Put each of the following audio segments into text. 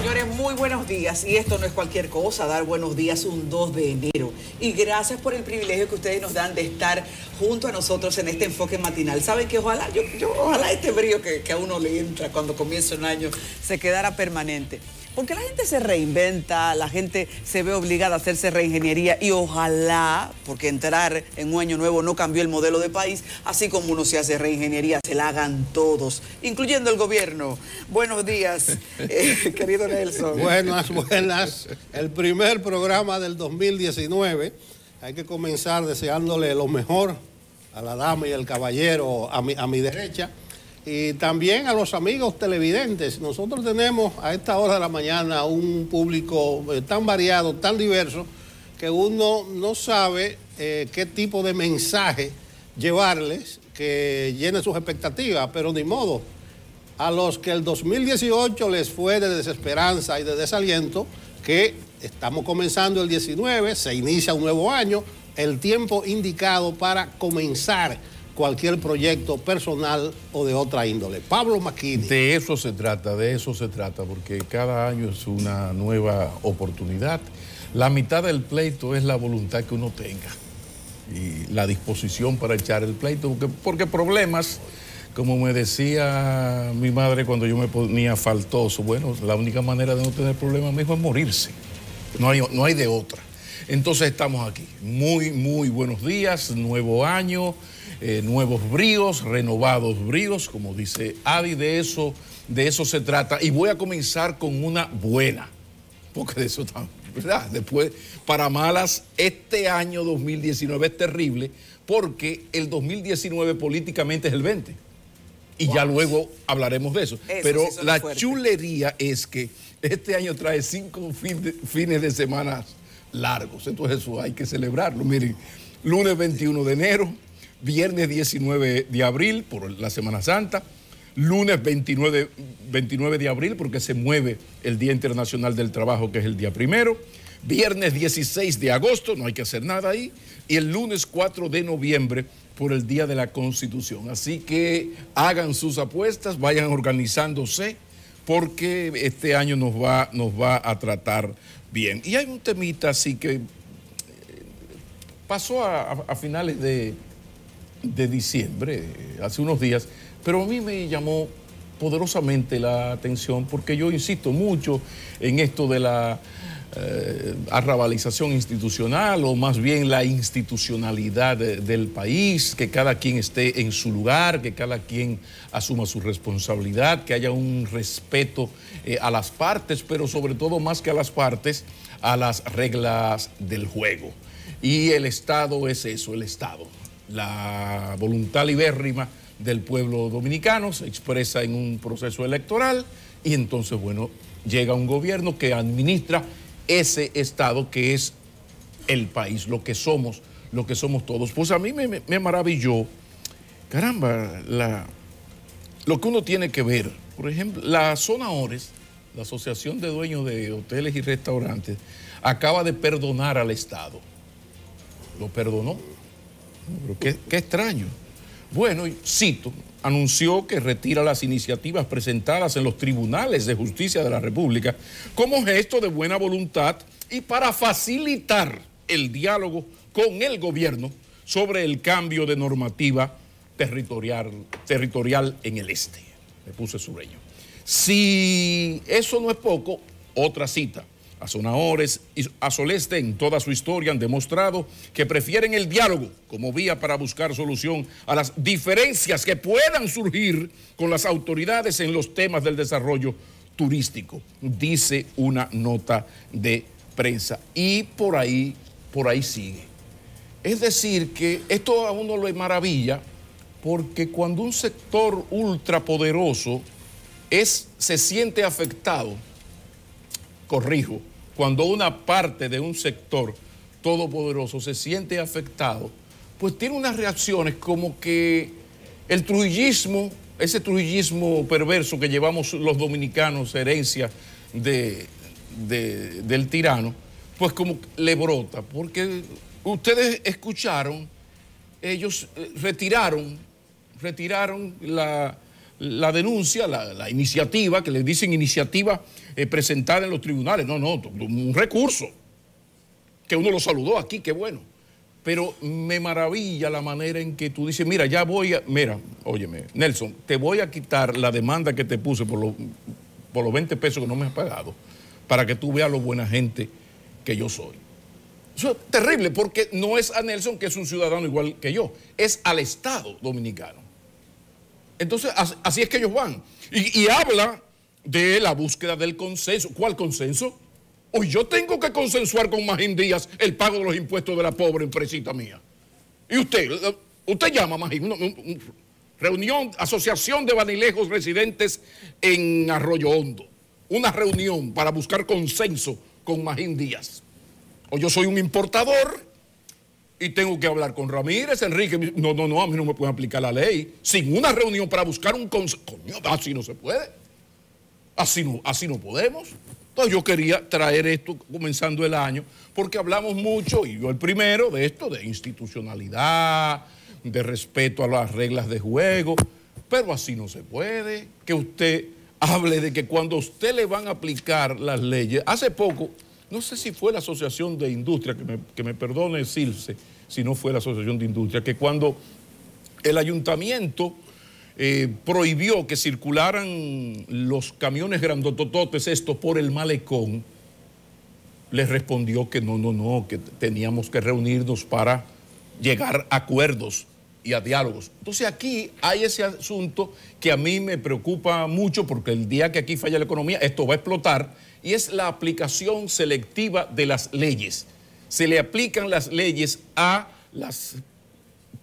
señores, muy buenos días. Y esto no es cualquier cosa, dar buenos días un 2 de enero. Y gracias por el privilegio que ustedes nos dan de estar junto a nosotros en este enfoque matinal. Saben que ojalá, ojalá este brillo que a uno le entra cuando comienza un año se quedara permanente. Porque la gente se reinventa, la gente se ve obligada a hacerse reingeniería y ojalá, porque entrar en un año nuevo no cambió el modelo de país, así como uno se hace reingeniería, se la hagan todos, incluyendo el gobierno. Buenos días, querido Nelson. Buenas. El primer programa del 2019. Hay que comenzar deseándole lo mejor a la dama y al caballero a mi derecha. Y también a los amigos televidentes. Nosotros tenemos a esta hora de la mañana un público tan variado, tan diverso, que uno no sabe qué tipo de mensaje llevarles que llene sus expectativas, pero ni modo. A los que el 2018 les fue de desesperanza y de desaliento, que estamos comenzando el 19, se inicia un nuevo año, el tiempo indicado para comenzar cualquier proyecto personal o de otra índole. Pablo Macchini. De eso se trata, porque cada año es una nueva oportunidad. La mitad del pleito es la voluntad que uno tenga y la disposición para echar el pleito, porque problemas, como me decía mi madre cuando yo me ponía faltoso, bueno, la única manera de no tener problemas, mijo, es morirse. No hay de otra. Entonces estamos aquí. Muy buenos días, nuevo año, nuevos bríos, renovados bríos, como dice Adi, de eso se trata. Y voy a comenzar con una buena, porque de eso está, ¿verdad? Después, para malas, este año 2019 es terrible, porque el 2019 políticamente es el 20. Y ya luego hablaremos de eso. Pero sí, la chulería es que este año trae 5 fines de semana largos. Entonces eso hay que celebrarlo. Miren, lunes 21 de enero, viernes 19 de abril por la Semana Santa, lunes 29 de abril porque se mueve el Día Internacional del Trabajo, que es el día primero, viernes 16 de agosto, no hay que hacer nada ahí, y el lunes 4 de noviembre por el Día de la Constitución. Así que hagan sus apuestas, vayan organizándose, porque este año nos va a tratar bien. Y hay un temita así que pasó a finales de diciembre, hace unos días, pero a mí me llamó poderosamente la atención porque yo insisto mucho en esto de la arrabalización institucional, o más bien la institucionalidad del país, que cada quien esté en su lugar, que cada quien asuma su responsabilidad, que haya un respeto a las partes, pero sobre todo más que a las partes, a las reglas del juego. Y el Estado es eso, el Estado. La voluntad libérrima del pueblo dominicano se expresa en un proceso electoral y entonces, bueno, llega un gobierno que administra ese Estado que es el país, lo que somos todos. Pues a mí me maravilló, caramba, lo que uno tiene que ver. Por ejemplo, la Zona Ores, la Asociación de Dueños de Hoteles y Restaurantes, acaba de perdonar al Estado. Lo perdonó. Pero qué extraño. Bueno, cito, anunció que retira las iniciativas presentadas en los tribunales de justicia de la República como gesto de buena voluntad y para facilitar el diálogo con el gobierno sobre el cambio de normativa territorial en el este. Me puse sureño. Si eso no es poco, otra cita. A Zona Ores y a Soleste en toda su historia han demostrado que prefieren el diálogo como vía para buscar solución a las diferencias que puedan surgir con las autoridades en los temas del desarrollo turístico, dice una nota de prensa. Y por ahí sigue. Es decir, que esto a uno lo maravilla porque cuando un sector ultrapoderoso se siente afectado, corrijo, cuando una parte de un sector todopoderoso se siente afectado, pues tiene unas reacciones como que el trujillismo, ese trujillismo perverso que llevamos los dominicanos, herencia del tirano, pues como le brota, porque ustedes escucharon, ellos retiraron la denuncia, la iniciativa, que le dicen iniciativa presentada en los tribunales. No, un recurso, que uno lo saludó aquí, qué bueno. Pero me maravilla la manera en que tú dices, mira, mira, óyeme, Nelson, te voy a quitar la demanda que te puse por los 20 pesos que no me has pagado, para que tú veas lo buena gente que yo soy. Eso es terrible, porque no es a Nelson, que es un ciudadano igual que yo, es al Estado dominicano. Entonces, así es que ellos van. Y habla de la búsqueda del consenso. ¿Cuál consenso? Hoy yo tengo que consensuar con Magín Díaz el pago de los impuestos de la pobre empresita mía. Y usted llama a Magín, reunión, asociación de vanilejos residentes en Arroyo Hondo. Una reunión para buscar consenso con Magín Díaz. O yo soy un importador y tengo que hablar con Ramírez, Enrique. No, a mí no me pueden aplicar la ley. Sin una reunión para buscar un consenso. Coño, así no se puede. Así no podemos. Entonces yo quería traer esto comenzando el año, porque hablamos mucho, y yo el primero, de esto, de institucionalidad, de respeto a las reglas de juego, pero así no se puede. Que usted hable de que cuando a usted le van a aplicar las leyes, hace poco, no sé si fue la Asociación de Industria, que me perdone Silce, si no fue la Asociación de Industria, que cuando el ayuntamiento prohibió que circularan los camiones grandotototes estos por el malecón, les respondió que no, que teníamos que reunirnos para llegar a acuerdos y a diálogos. Entonces aquí hay ese asunto que a mí me preocupa mucho, porque el día que aquí falla la economía, esto va a explotar, y es la aplicación selectiva de las leyes. Se le aplican las leyes a las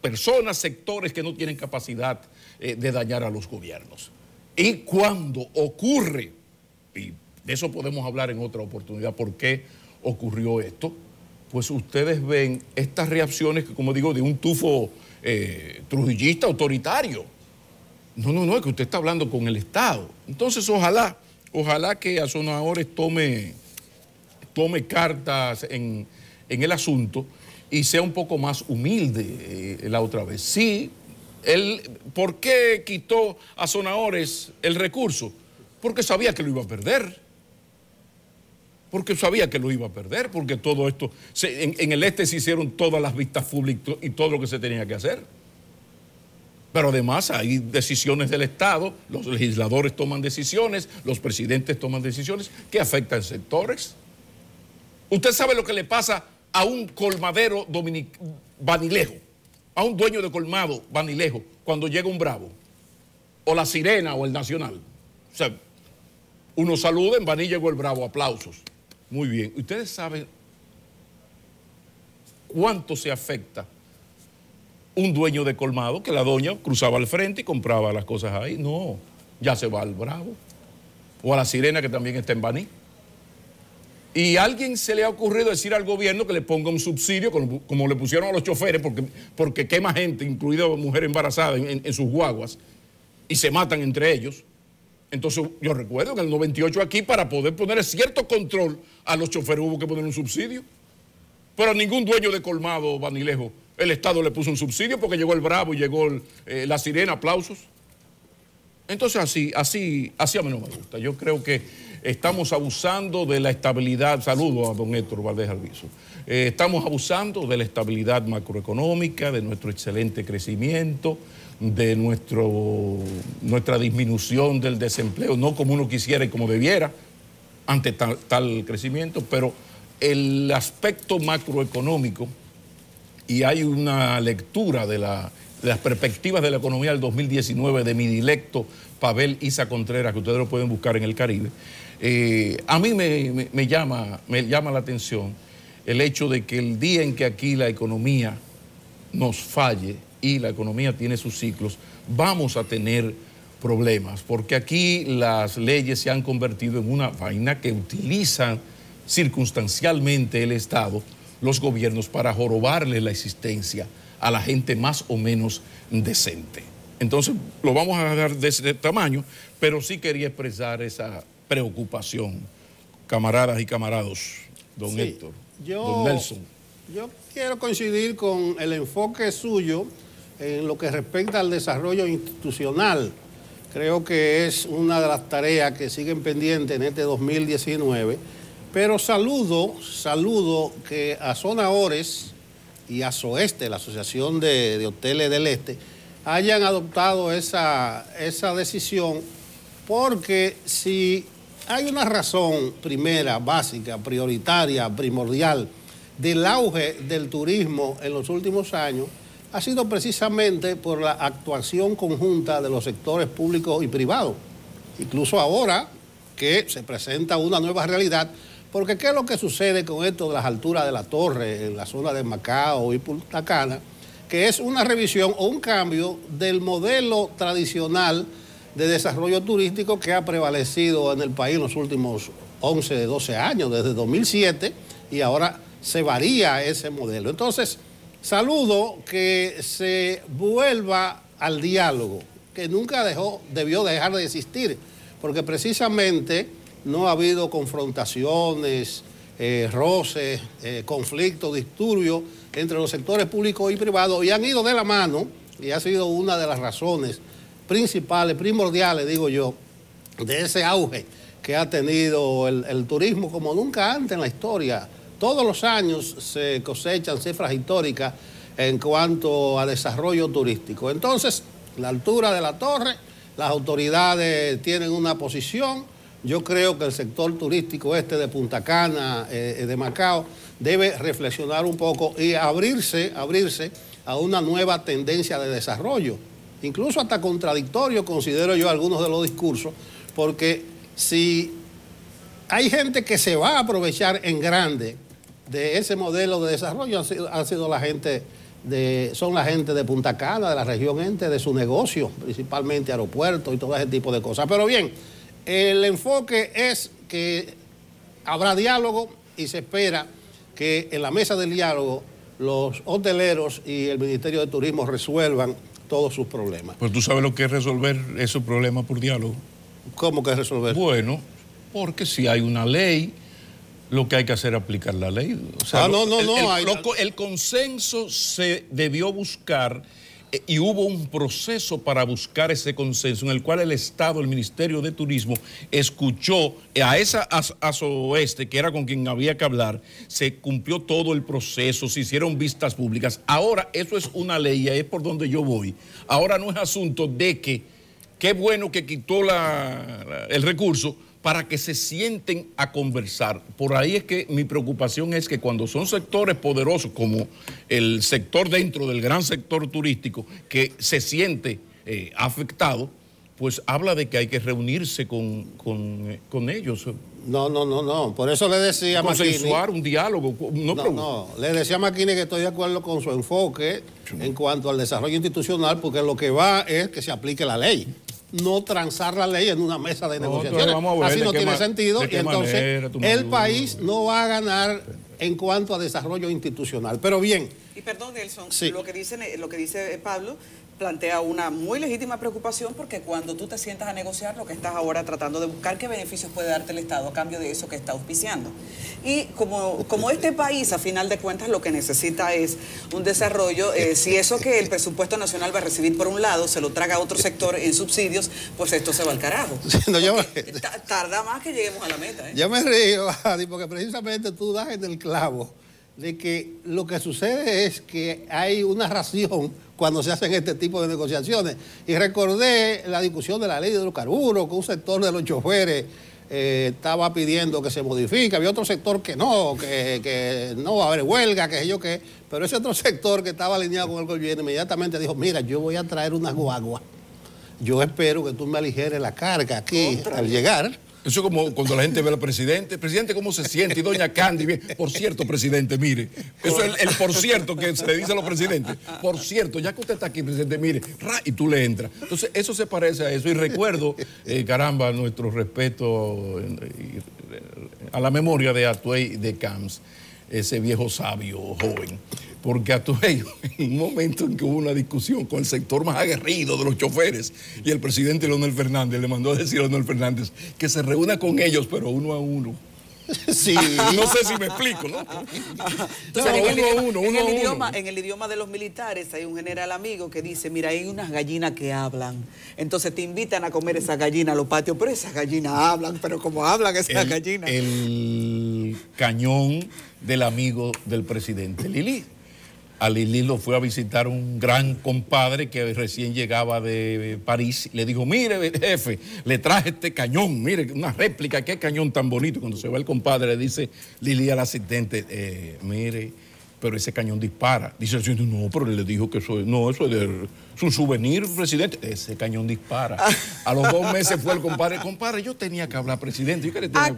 personas, sectores que no tienen capacidad de dañar a los gobiernos. Y cuando ocurre, y de eso podemos hablar en otra oportunidad, por qué ocurrió esto, pues ustedes ven estas reacciones que, como digo, de un tufo trujillista autoritario. No, es que usted está hablando con el Estado. Entonces ojalá que Azonadores tome cartas en el asunto y sea un poco más humilde la otra vez. Sí, ¿por qué quitó a Azonadores el recurso? Porque sabía que lo iba a perder. Porque todo esto, en el este se hicieron todas las vistas públicas y todo lo que se tenía que hacer. Pero además hay decisiones del Estado, los legisladores toman decisiones, los presidentes toman decisiones que afectan sectores. Usted sabe lo que le pasa a un colmadero vanilejo, a un dueño de colmado vanilejo, cuando llega un Bravo, o la Sirena, o el Nacional. O sea, uno saluda, en Baní llegó el Bravo, aplausos. Muy bien. ¿Ustedes saben cuánto se afecta un dueño de colmado, que la doña cruzaba al frente y compraba las cosas ahí? No, ya se va al Bravo. O a la Sirena, que también está en Baní. Y a alguien se le ha ocurrido decir al gobierno que le ponga un subsidio, como le pusieron a los choferes, porque quema gente, incluida mujer embarazada, en sus guaguas, y se matan entre ellos. Entonces yo recuerdo que en el 98 aquí, para poder poner cierto control a los choferes, hubo que poner un subsidio. Pero a ningún dueño de colmado vanilejo el Estado le puso un subsidio, porque llegó el Bravo y llegó la Sirena, aplausos. Entonces así a mí no me gusta. Yo creo que estamos abusando de la estabilidad. Saludo a don Héctor Valdés Alviso. Estamos abusando de la estabilidad macroeconómica, de nuestro excelente crecimiento, de nuestra disminución del desempleo, no como uno quisiera y como debiera, ante tal crecimiento, pero el aspecto macroeconómico, y hay una lectura de las perspectivas de la economía del 2019 de mi dilecto Pavel Isa Contreras, que ustedes lo pueden buscar en el Caribe. A mí me llama la atención el hecho de que el día en que aquí la economía nos falle, y la economía tiene sus ciclos, vamos a tener problemas, porque aquí las leyes se han convertido en una vaina que utilizan circunstancialmente el Estado, los gobiernos, para jorobarle la existencia a la gente más o menos decente. Entonces lo vamos a dar de ese tamaño, pero sí quería expresar esa preocupación, camaradas y camarados, don Héctor, don Nelson. Yo quiero coincidir con el enfoque suyo en lo que respecta al desarrollo institucional Creo que es una de las tareas que siguen pendientes en este 2019, pero saludo que a Zona Ores y a SOESTE, la Asociación de Hoteles del Este, hayan adoptado esa decisión, porque si hay una razón primera, básica, prioritaria, primordial del auge del turismo en los últimos años, ha sido precisamente por la actuación conjunta de los sectores públicos y privados. Incluso ahora que se presenta una nueva realidad, porque ¿qué es lo que sucede con esto de las alturas de la torre en la zona de Macao y Punta Cana? Que es una revisión o un cambio del modelo tradicional de desarrollo turístico que ha prevalecido en el país en los últimos 11, 12 años, desde 2007, y ahora se varía ese modelo. Entonces, saludo que se vuelva al diálogo, que nunca debió dejar de existir, porque precisamente no ha habido confrontaciones, roces, conflictos, disturbios entre los sectores públicos y privados, y han ido de la mano, y ha sido una de las razones principales, primordiales, digo yo, de ese auge que ha tenido el turismo como nunca antes en la historia. Todos los años se cosechan cifras históricas en cuanto a desarrollo turístico. Entonces, la altura de la torre, las autoridades tienen una posición. Yo creo que el sector turístico de Punta Cana, de Macao, debe reflexionar un poco y abrirse a una nueva tendencia de desarrollo. Incluso hasta contradictorio, considero yo, algunos de los discursos, porque si hay gente que se va a aprovechar en grande de ese modelo de desarrollo, son la gente de Punta Cana, de la región de su negocio, principalmente aeropuertos y todo ese tipo de cosas. Pero bien, el enfoque es que habrá diálogo y se espera que en la mesa del diálogo los hoteleros y el Ministerio de Turismo resuelvan todos sus problemas. Pues tú sabes lo que es resolver esos problemas por diálogo. ¿Cómo que es resolver? Bueno, porque si hay una ley, lo que hay que hacer es aplicar la ley. O sea, el consenso se debió buscar y hubo un proceso para buscar ese consenso en el cual el Estado, el Ministerio de Turismo, escuchó a SOESTE, que era con quien había que hablar, se cumplió todo el proceso, se hicieron vistas públicas. Ahora eso es una ley y ahí es por donde yo voy. Ahora no es asunto de que qué bueno que quitó el recurso, para que se sienten a conversar. Por ahí es que mi preocupación es que cuando son sectores poderosos, como el sector dentro del gran sector turístico, que se siente afectado, pues habla de que hay que reunirse con ellos. No. Por eso le decía a Makini, consensuar un diálogo. Le decía a Makini que estoy de acuerdo con su enfoque en cuanto al desarrollo institucional, porque lo que va es que se aplique la ley. No transar la ley en una mesa de negociaciones. Así no tiene sentido, y entonces el país no va a ganar en cuanto a desarrollo institucional. Pero bien. Y perdón, Nelson, sí. lo que dice Pablo plantea una muy legítima preocupación, porque cuando tú te sientas a negociar, lo que estás ahora tratando de buscar qué beneficios puede darte el Estado a cambio de eso que está auspiciando. Y como este país, a final de cuentas, lo que necesita es un desarrollo, si eso que el presupuesto nacional va a recibir por un lado se lo traga a otro sector en subsidios, pues esto se va al carajo. Tarda más que lleguemos a la meta. Yo me río, Adi, porque precisamente tú das en el clavo de que lo que sucede es que hay una ración cuando se hacen este tipo de negociaciones. Y recordé la discusión de la ley de hidrocarburos, que un sector de los choferes estaba pidiendo que se modifique, había otro sector que no va a haber huelga, que sé yo qué, pero ese otro sector que estaba alineado con el gobierno inmediatamente dijo, mira, yo voy a traer una guagua, yo espero que tú me aligeres la carga aquí al llegar. Eso es como cuando la gente ve al presidente. Presidente, ¿cómo se siente? Y doña Candy, bien. Por cierto, presidente, mire. Eso es el por cierto que se le dice a los presidentes. Por cierto, ya que usted está aquí, presidente, mire. Y tú le entras. Entonces, eso se parece a eso. Y recuerdo, caramba, nuestro respeto a la memoria de Atuey de Camps, ese viejo sabio joven. Porque Atuey, en un momento en que hubo una discusión con el sector más aguerrido de los choferes, y el presidente Leonel Fernández le mandó a decir a Leonel Fernández que se reúna con ellos, pero uno a uno. Sí. No sé si me explico, ¿no? Tú sabes, Uno a uno. en el idioma de los militares hay un general amigo que dice, mira, hay unas gallinas que hablan. Entonces te invitan a comer esas gallinas a los patios, pero esas gallinas hablan, pero como hablan esas gallinas. El cañón del amigo del presidente Lili. A Lili lo fue a visitar un gran compadre que recién llegaba de París. Le dijo, mire, jefe, le traje este cañón, mire, una réplica, qué cañón tan bonito. Cuando se va el compadre, le dice Lili al asistente, mire, pero ese cañón dispara. Dice el señor, no, pero le dijo que eso es un souvenir, presidente. Ese cañón dispara. A los 2 meses fue el compadre, yo tenía que hablar, presidente. Yo quería tener,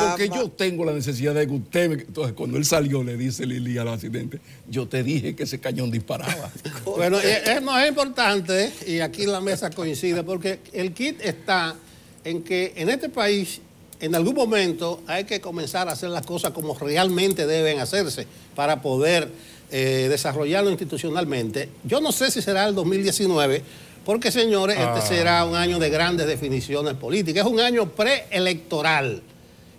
porque yo tengo la necesidad de que usted me... Entonces, cuando él salió, le dice Lili al asistente, yo te dije que ese cañón disparaba. Bueno, no es importante, y aquí la mesa coincide, porque el kit está en que en este país, en algún momento, hay que comenzar a hacer las cosas como realmente deben hacerse para poder desarrollarlo institucionalmente. Yo no sé si será el 2019, porque, señores, este será un año de grandes definiciones políticas. Es un año preelectoral.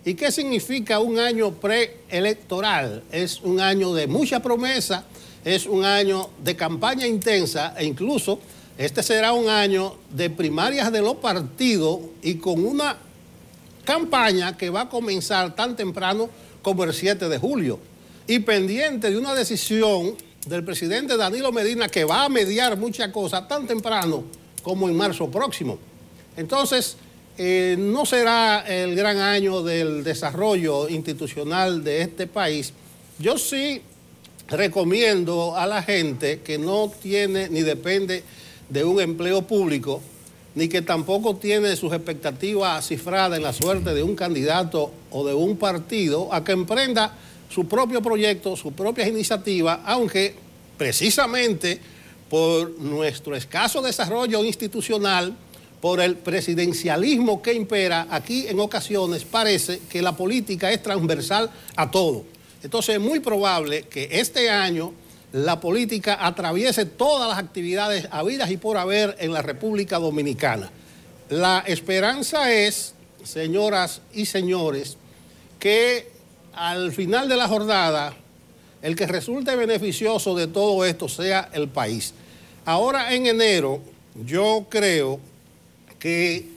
¿Y qué significa un año preelectoral? Es un año de mucha promesa, es un año de campaña intensa e incluso este será un año de primarias de los partidos y con una campaña que va a comenzar tan temprano como el 7 de julio y pendiente de una decisión del presidente Danilo Medina que va a mediar muchas cosas tan temprano como en marzo próximo. Entonces, no será el gran año del desarrollo institucional de este país. Yo sí recomiendo a la gente que no tiene ni depende de un empleo público, ni que tampoco tiene sus expectativas cifradas en la suerte de un candidato o de un partido, a que emprenda su propio proyecto, sus propias iniciativas, aunque precisamente por nuestro escaso desarrollo institucional, por el presidencialismo que impera, aquí en ocasiones parece que la política es transversal a todo. Entonces es muy probable que este año la política atraviese todas las actividades habidas y por haber en la República Dominicana. La esperanza es, señoras y señores, que al final de la jornada el que resulte beneficioso de todo esto sea el país. Ahora en enero yo creo que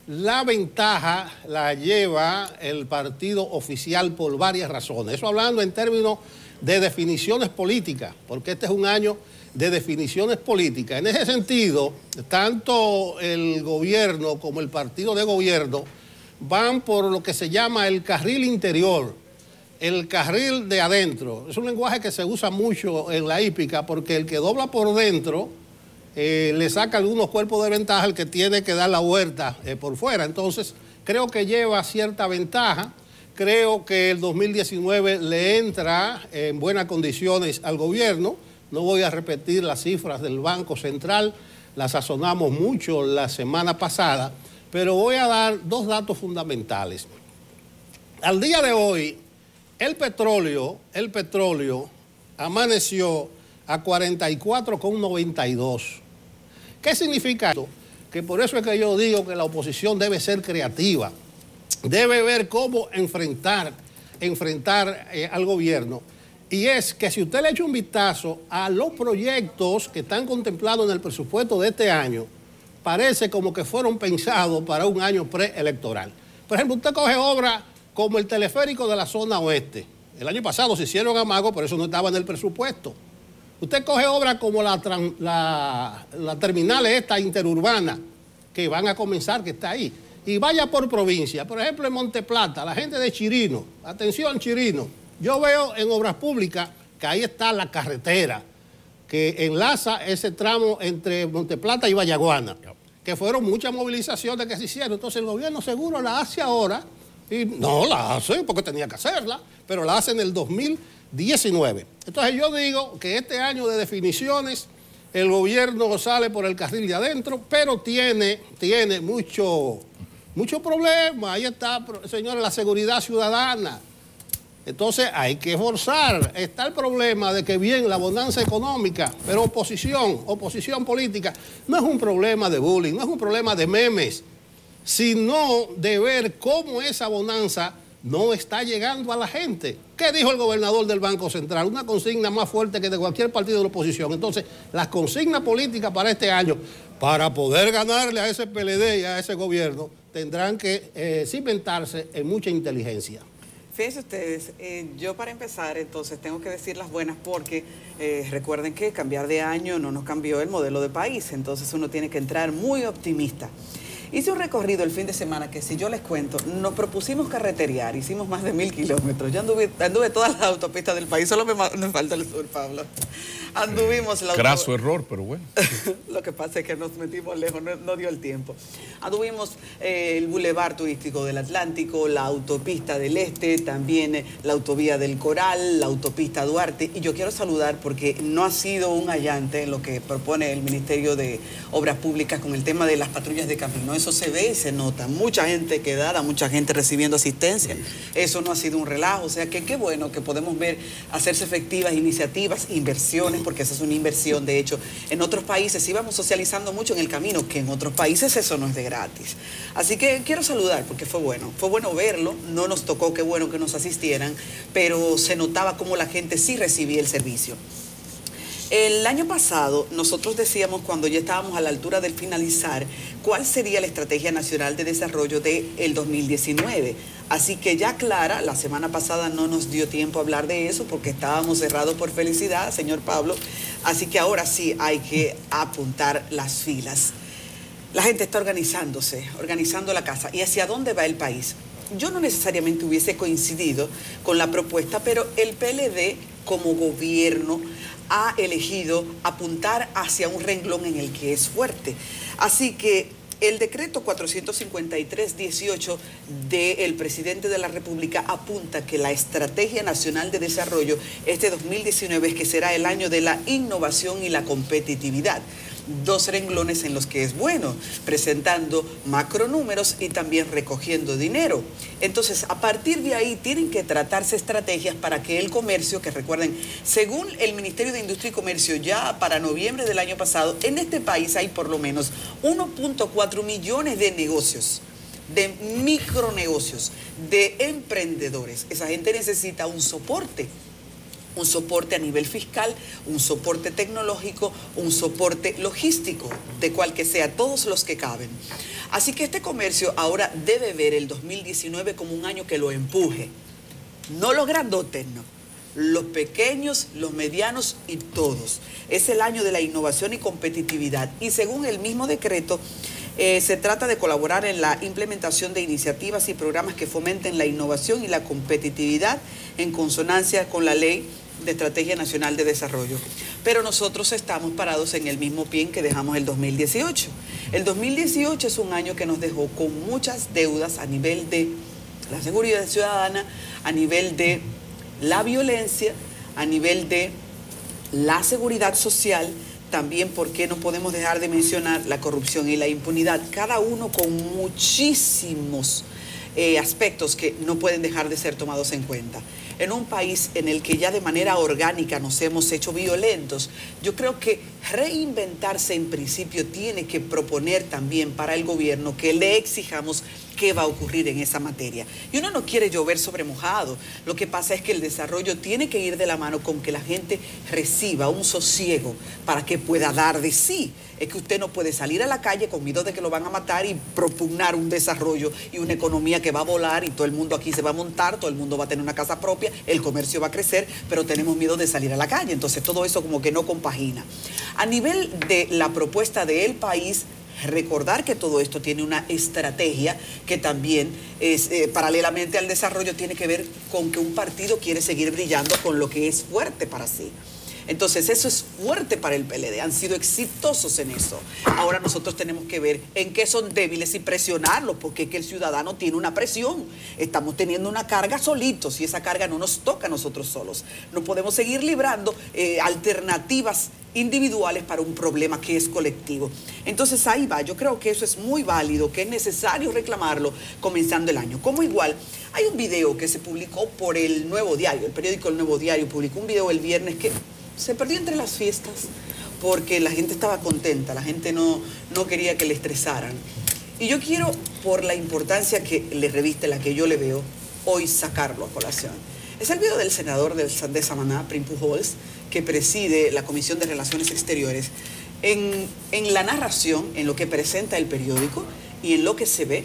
la ventaja la lleva el partido oficial por varias razones. Eso hablando en términos de definiciones políticas, porque este es un año de definiciones políticas. En ese sentido, tanto el gobierno como el partido de gobierno van por lo que se llama el carril interior, el carril de adentro. Es un lenguaje que se usa mucho en la hípica porque el que dobla por dentro le saca algunos cuerpos de ventaja al que tiene que dar la vuelta por fuera. Entonces, creo que lleva cierta ventaja. Creo que el 2019 le entra en buenas condiciones al gobierno. No voy a repetir las cifras del Banco Central, las sazonamos mucho la semana pasada, pero voy a dar 2 datos fundamentales. Al día de hoy, el petróleo amaneció a 44,92. ¿Qué significa esto? Que por eso es que yo digo que la oposición debe ser creativa. Debe ver cómo enfrentar al gobierno. Y es que si usted le echa un vistazo a los proyectos que están contemplados en el presupuesto de este año, parece como que fueron pensados para un año preelectoral. Por ejemplo, usted coge obras como el teleférico de la zona oeste. El año pasado se hicieron amagos, pero eso no estaba en el presupuesto. Usted coge obras como la terminal esta interurbana, que van a comenzar, que está ahí. Y vaya por provincia, por ejemplo en Monteplata, la gente de Chirino, atención Chirino, yo veo en obras públicas que ahí está la carretera que enlaza ese tramo entre Monteplata y Vallaguana, que fueron muchas movilizaciones que se hicieron. Entonces el gobierno seguro la hace ahora, y no la hace porque tenía que hacerla, pero la hace en el 2019. Entonces yo digo que este año de definiciones el gobierno sale por el carril de adentro, pero tiene mucho problema. Ahí está, señores, la seguridad ciudadana. Entonces hay que esforzar. Está el problema de que bien la bonanza económica, pero oposición política, no es un problema de bullying, no es un problema de memes, sino de ver cómo esa bonanza no está llegando a la gente. ¿Qué dijo el gobernador del Banco Central? Una consigna más fuerte que de cualquier partido de la oposición. Entonces, las consignas políticas para este año, para poder ganarle a ese PLD y a ese gobierno, tendrán que cimentarse en mucha inteligencia. Fíjense ustedes, yo para empezar entonces tengo que decir las buenas porque recuerden que cambiar de año no nos cambió el modelo de país, entonces uno tiene que entrar muy optimista. Hice un recorrido el fin de semana que si yo les cuento, nos propusimos carreterear, hicimos más de 1000 kilómetros. Yo anduve todas las autopistas del país, solo me falta el sur, Pablo. Anduvimos la Craso error, pero bueno. Lo que pasa es que nos metimos lejos, no dio el tiempo. Anduvimos el bulevar turístico del Atlántico, la autopista del Este, también la autovía del Coral, la autopista Duarte. Y yo quiero saludar porque no ha sido un allante lo que propone el Ministerio de Obras Públicas con el tema de las patrullas de camino. Eso se ve y se nota. Mucha gente quedada, mucha gente recibiendo asistencia. Eso no ha sido un relajo. O sea que qué bueno que podemos ver hacerse efectivas iniciativas, inversiones, porque esa es una inversión. De hecho, en otros países íbamos socializando mucho en el camino, que en otros países eso no es de gratis. Así que quiero saludar porque fue bueno verlo. No nos tocó, qué bueno que nos asistieran, pero se notaba cómo la gente sí recibía el servicio. El año pasado nosotros decíamos, cuando ya estábamos a la altura del finalizar, cuál sería la Estrategia Nacional de Desarrollo del 2019. Así que ya Clara, la semana pasada no nos dio tiempo a hablar de eso porque estábamos cerrados por felicidad, señor Pablo. Así que ahora sí hay que apuntar las filas. La gente está organizándose, organizando la casa. ¿Y hacia dónde va el país? Yo no necesariamente hubiese coincidido con la propuesta, pero el PLD como gobierno ha elegido apuntar hacia un renglón en el que es fuerte. Así que el decreto 453-18 del presidente de la República apunta que la Estrategia Nacional de Desarrollo este 2019 es que será el año de la innovación y la competitividad. 2 renglones en los que es bueno, presentando macronúmeros y también recogiendo dinero. Entonces, a partir de ahí tienen que tratarse estrategias para que el comercio, que recuerden, según el Ministerio de Industria y Comercio, ya para noviembre del año pasado, en este país hay por lo menos 1.4 millones de negocios, de micronegocios, de emprendedores. Esa gente necesita un soporte a nivel fiscal, un soporte tecnológico, un soporte logístico, de cual que sea, todos los que caben. Así que este comercio ahora debe ver el 2019 como un año que lo empuje. No los grandotes, no. Los pequeños, los medianos y todos. Es el año de la innovación y competitividad. Y según el mismo decreto, se trata de colaborar en la implementación de iniciativas y programas que fomenten la innovación y la competitividad en consonancia con la Ley de Estrategia Nacional de Desarrollo. Pero nosotros estamos parados en el mismo pie en que dejamos el 2018. El 2018 es un año que nos dejó con muchas deudas a nivel de la seguridad ciudadana, a nivel de la violencia, a nivel de la seguridad social. También, porque no podemos dejar de mencionar la corrupción y la impunidad, cada uno con muchísimos aspectos que no pueden dejar de ser tomados en cuenta. En un país en el que ya de manera orgánica nos hemos hecho violentos, yo creo que reinventarse en principio tiene que proponer también para el gobierno que le exijamos qué va a ocurrir en esa materia. Y uno no quiere llover sobre mojado. Lo que pasa es que el desarrollo tiene que ir de la mano con que la gente reciba un sosiego para que pueda dar de sí. Es que usted no puede salir a la calle con miedo de que lo van a matar y propugnar un desarrollo y una economía que va a volar y todo el mundo aquí se va a montar, todo el mundo va a tener una casa propia, el comercio va a crecer, pero tenemos miedo de salir a la calle. Entonces todo eso como que no compagina. A nivel de la propuesta del país, recordar que todo esto tiene una estrategia que también es, paralelamente al desarrollo, tiene que ver con que un partido quiere seguir brillando con lo que es fuerte para sí. Entonces eso es fuerte para el PLD, han sido exitosos en eso. Ahora nosotros tenemos que ver en qué son débiles y presionarlos, porque es que el ciudadano tiene una presión. Estamos teniendo una carga solitos y esa carga no nos toca a nosotros solos. No podemos seguir librando alternativas individuales para un problema que es colectivo. Entonces ahí va, yo creo que eso es muy válido, que es necesario reclamarlo comenzando el año. Como igual, hay un video que se publicó por el Nuevo Diario, el periódico El Nuevo Diario publicó un video el viernes que se perdió entre las fiestas porque la gente estaba contenta, la gente no quería que le estresaran. Y yo quiero, por la importancia que le reviste, la que yo le veo, hoy sacarlo a colación. Es el video del senador de Samaná, Prim Pujols, que preside la Comisión de Relaciones Exteriores. En la narración, en lo que presenta el periódico y en lo que se ve,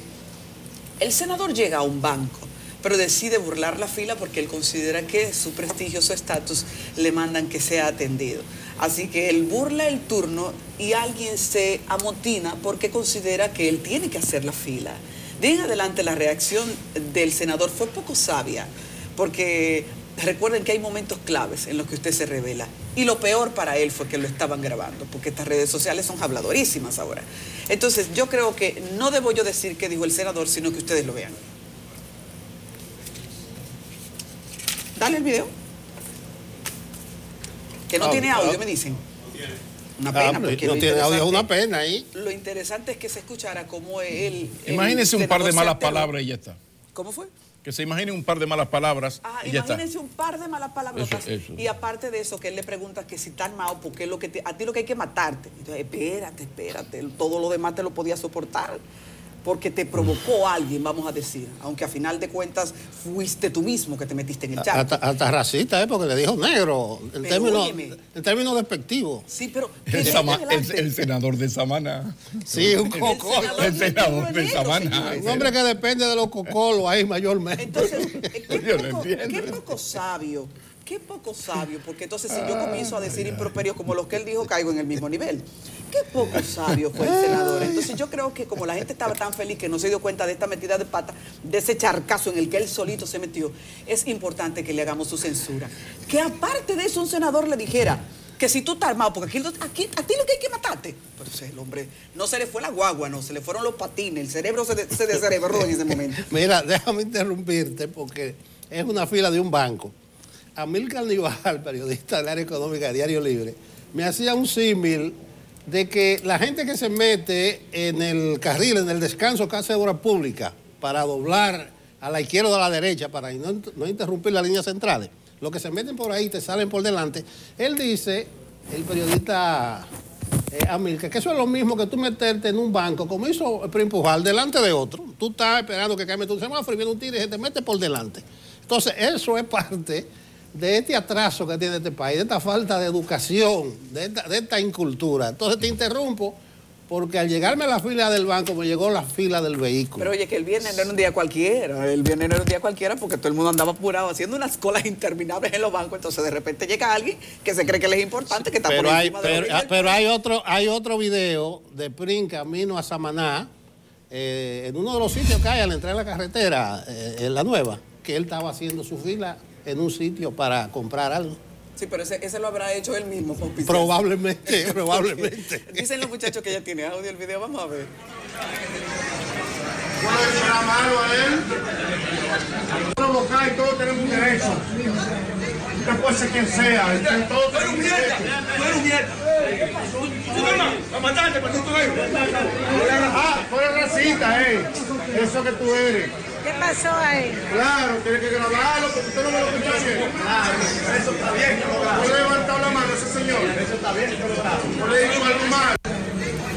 el senador llega a un banco, pero decide burlar la fila porque él considera que su prestigio, su estatus, le mandan que sea atendido. Así que él burla el turno y alguien se amotina porque considera que él tiene que hacer la fila. De en adelante la reacción del senador fue poco sabia, porque recuerden que hay momentos claves en los que usted se revela. Y lo peor para él fue que lo estaban grabando, porque estas redes sociales son habladorísimas ahora. Entonces yo creo que no debo yo decir qué dijo el senador, sino que ustedes lo vean. Dale el video. Que no tiene audio, me dicen. Una pena. Porque no tiene audio, es una pena ahí. Lo interesante es que se escuchara como él... Imagínense un par de malas palabras y ya está. ¿Cómo fue? Que se imaginen un par de malas palabras y ya está. Imagínense un par de malas palabras. Eso. Y aparte de eso, que él le pregunta que si está armado, porque a ti lo que hay que matarte. Entonces, espérate, todo lo demás te lo podía soportar. Porque te provocó alguien, vamos a decir. Aunque a final de cuentas fuiste tú mismo que te metiste en el charco. Hasta racista, porque le dijo negro, en términos despectivos. Sí, pero... El senador de Samaná. Sí, un cocolo. El senador de Samaná. Un hombre que depende de los cocolos ahí mayormente. Entonces, qué poco sabio, porque entonces si yo comienzo a decir improperios como los que él dijo, caigo en el mismo nivel. Qué poco sabio fue el senador. Entonces yo creo que como la gente estaba tan feliz que no se dio cuenta de esta metida de pata, de ese charcazo en el que él solito se metió, es importante que le hagamos su censura. Que aparte de eso un senador le dijera que si tú estás armado, porque aquí a ti lo que hay que matarte. Pero el hombre, no se le fue la guagua, no, se le fueron los patines, el cerebro se descerebró en ese momento. Mira, déjame interrumpirte porque es una fila de un banco. Amílcar Nival, periodista del área económica de Diario Libre, me hacía un símil de que la gente que se mete en el carril, en el descanso que hace obra pública, para doblar a la izquierda o a la derecha, para no interrumpir las líneas centrales, los que se meten por ahí te salen por delante. Él dice, el periodista Amílcar, que eso es lo mismo que tú meterte en un banco, como hizo Prim Pujols, delante de otro. Tú estás esperando que cambie tu semáforo y viene un tigre y se te mete por delante. Entonces, eso es parte de este atraso que tiene este país, de esta falta de educación, de esta incultura. Entonces te interrumpo porque al llegarme a la fila del banco me llegó la fila del vehículo. Pero oye, que el viernes no era un día cualquiera, porque todo el mundo andaba apurado haciendo unas colas interminables en los bancos, entonces de repente llega alguien que se cree que él es importante, que está por encima de pero hay otro video de Prim camino a Samaná, en uno de los sitios que hay al entrar a la carretera, en la nueva, que él estaba haciendo su fila en un sitio para comprar algo. Sí, pero ese lo habrá hecho él mismo. Probablemente. Dicen los muchachos que ya tiene audio el video, vamos a ver. ¿Puede ser amado a él? Provocar y todos tenemos un derecho. Usted puede ser quien sea. Todos tenemos un derecho. Tú eres un mierda. ¿Para matarte? ¿Para tú eres? Tú eres racista, eso que tú eres. ¿Qué pasó ahí? Claro, tiene que grabarlo porque usted no me lo escucha bien. Claro, eso está bien. ¿No le he levantado la mano a ese señor? Eso está bien. ¿No le he dicho algo mal?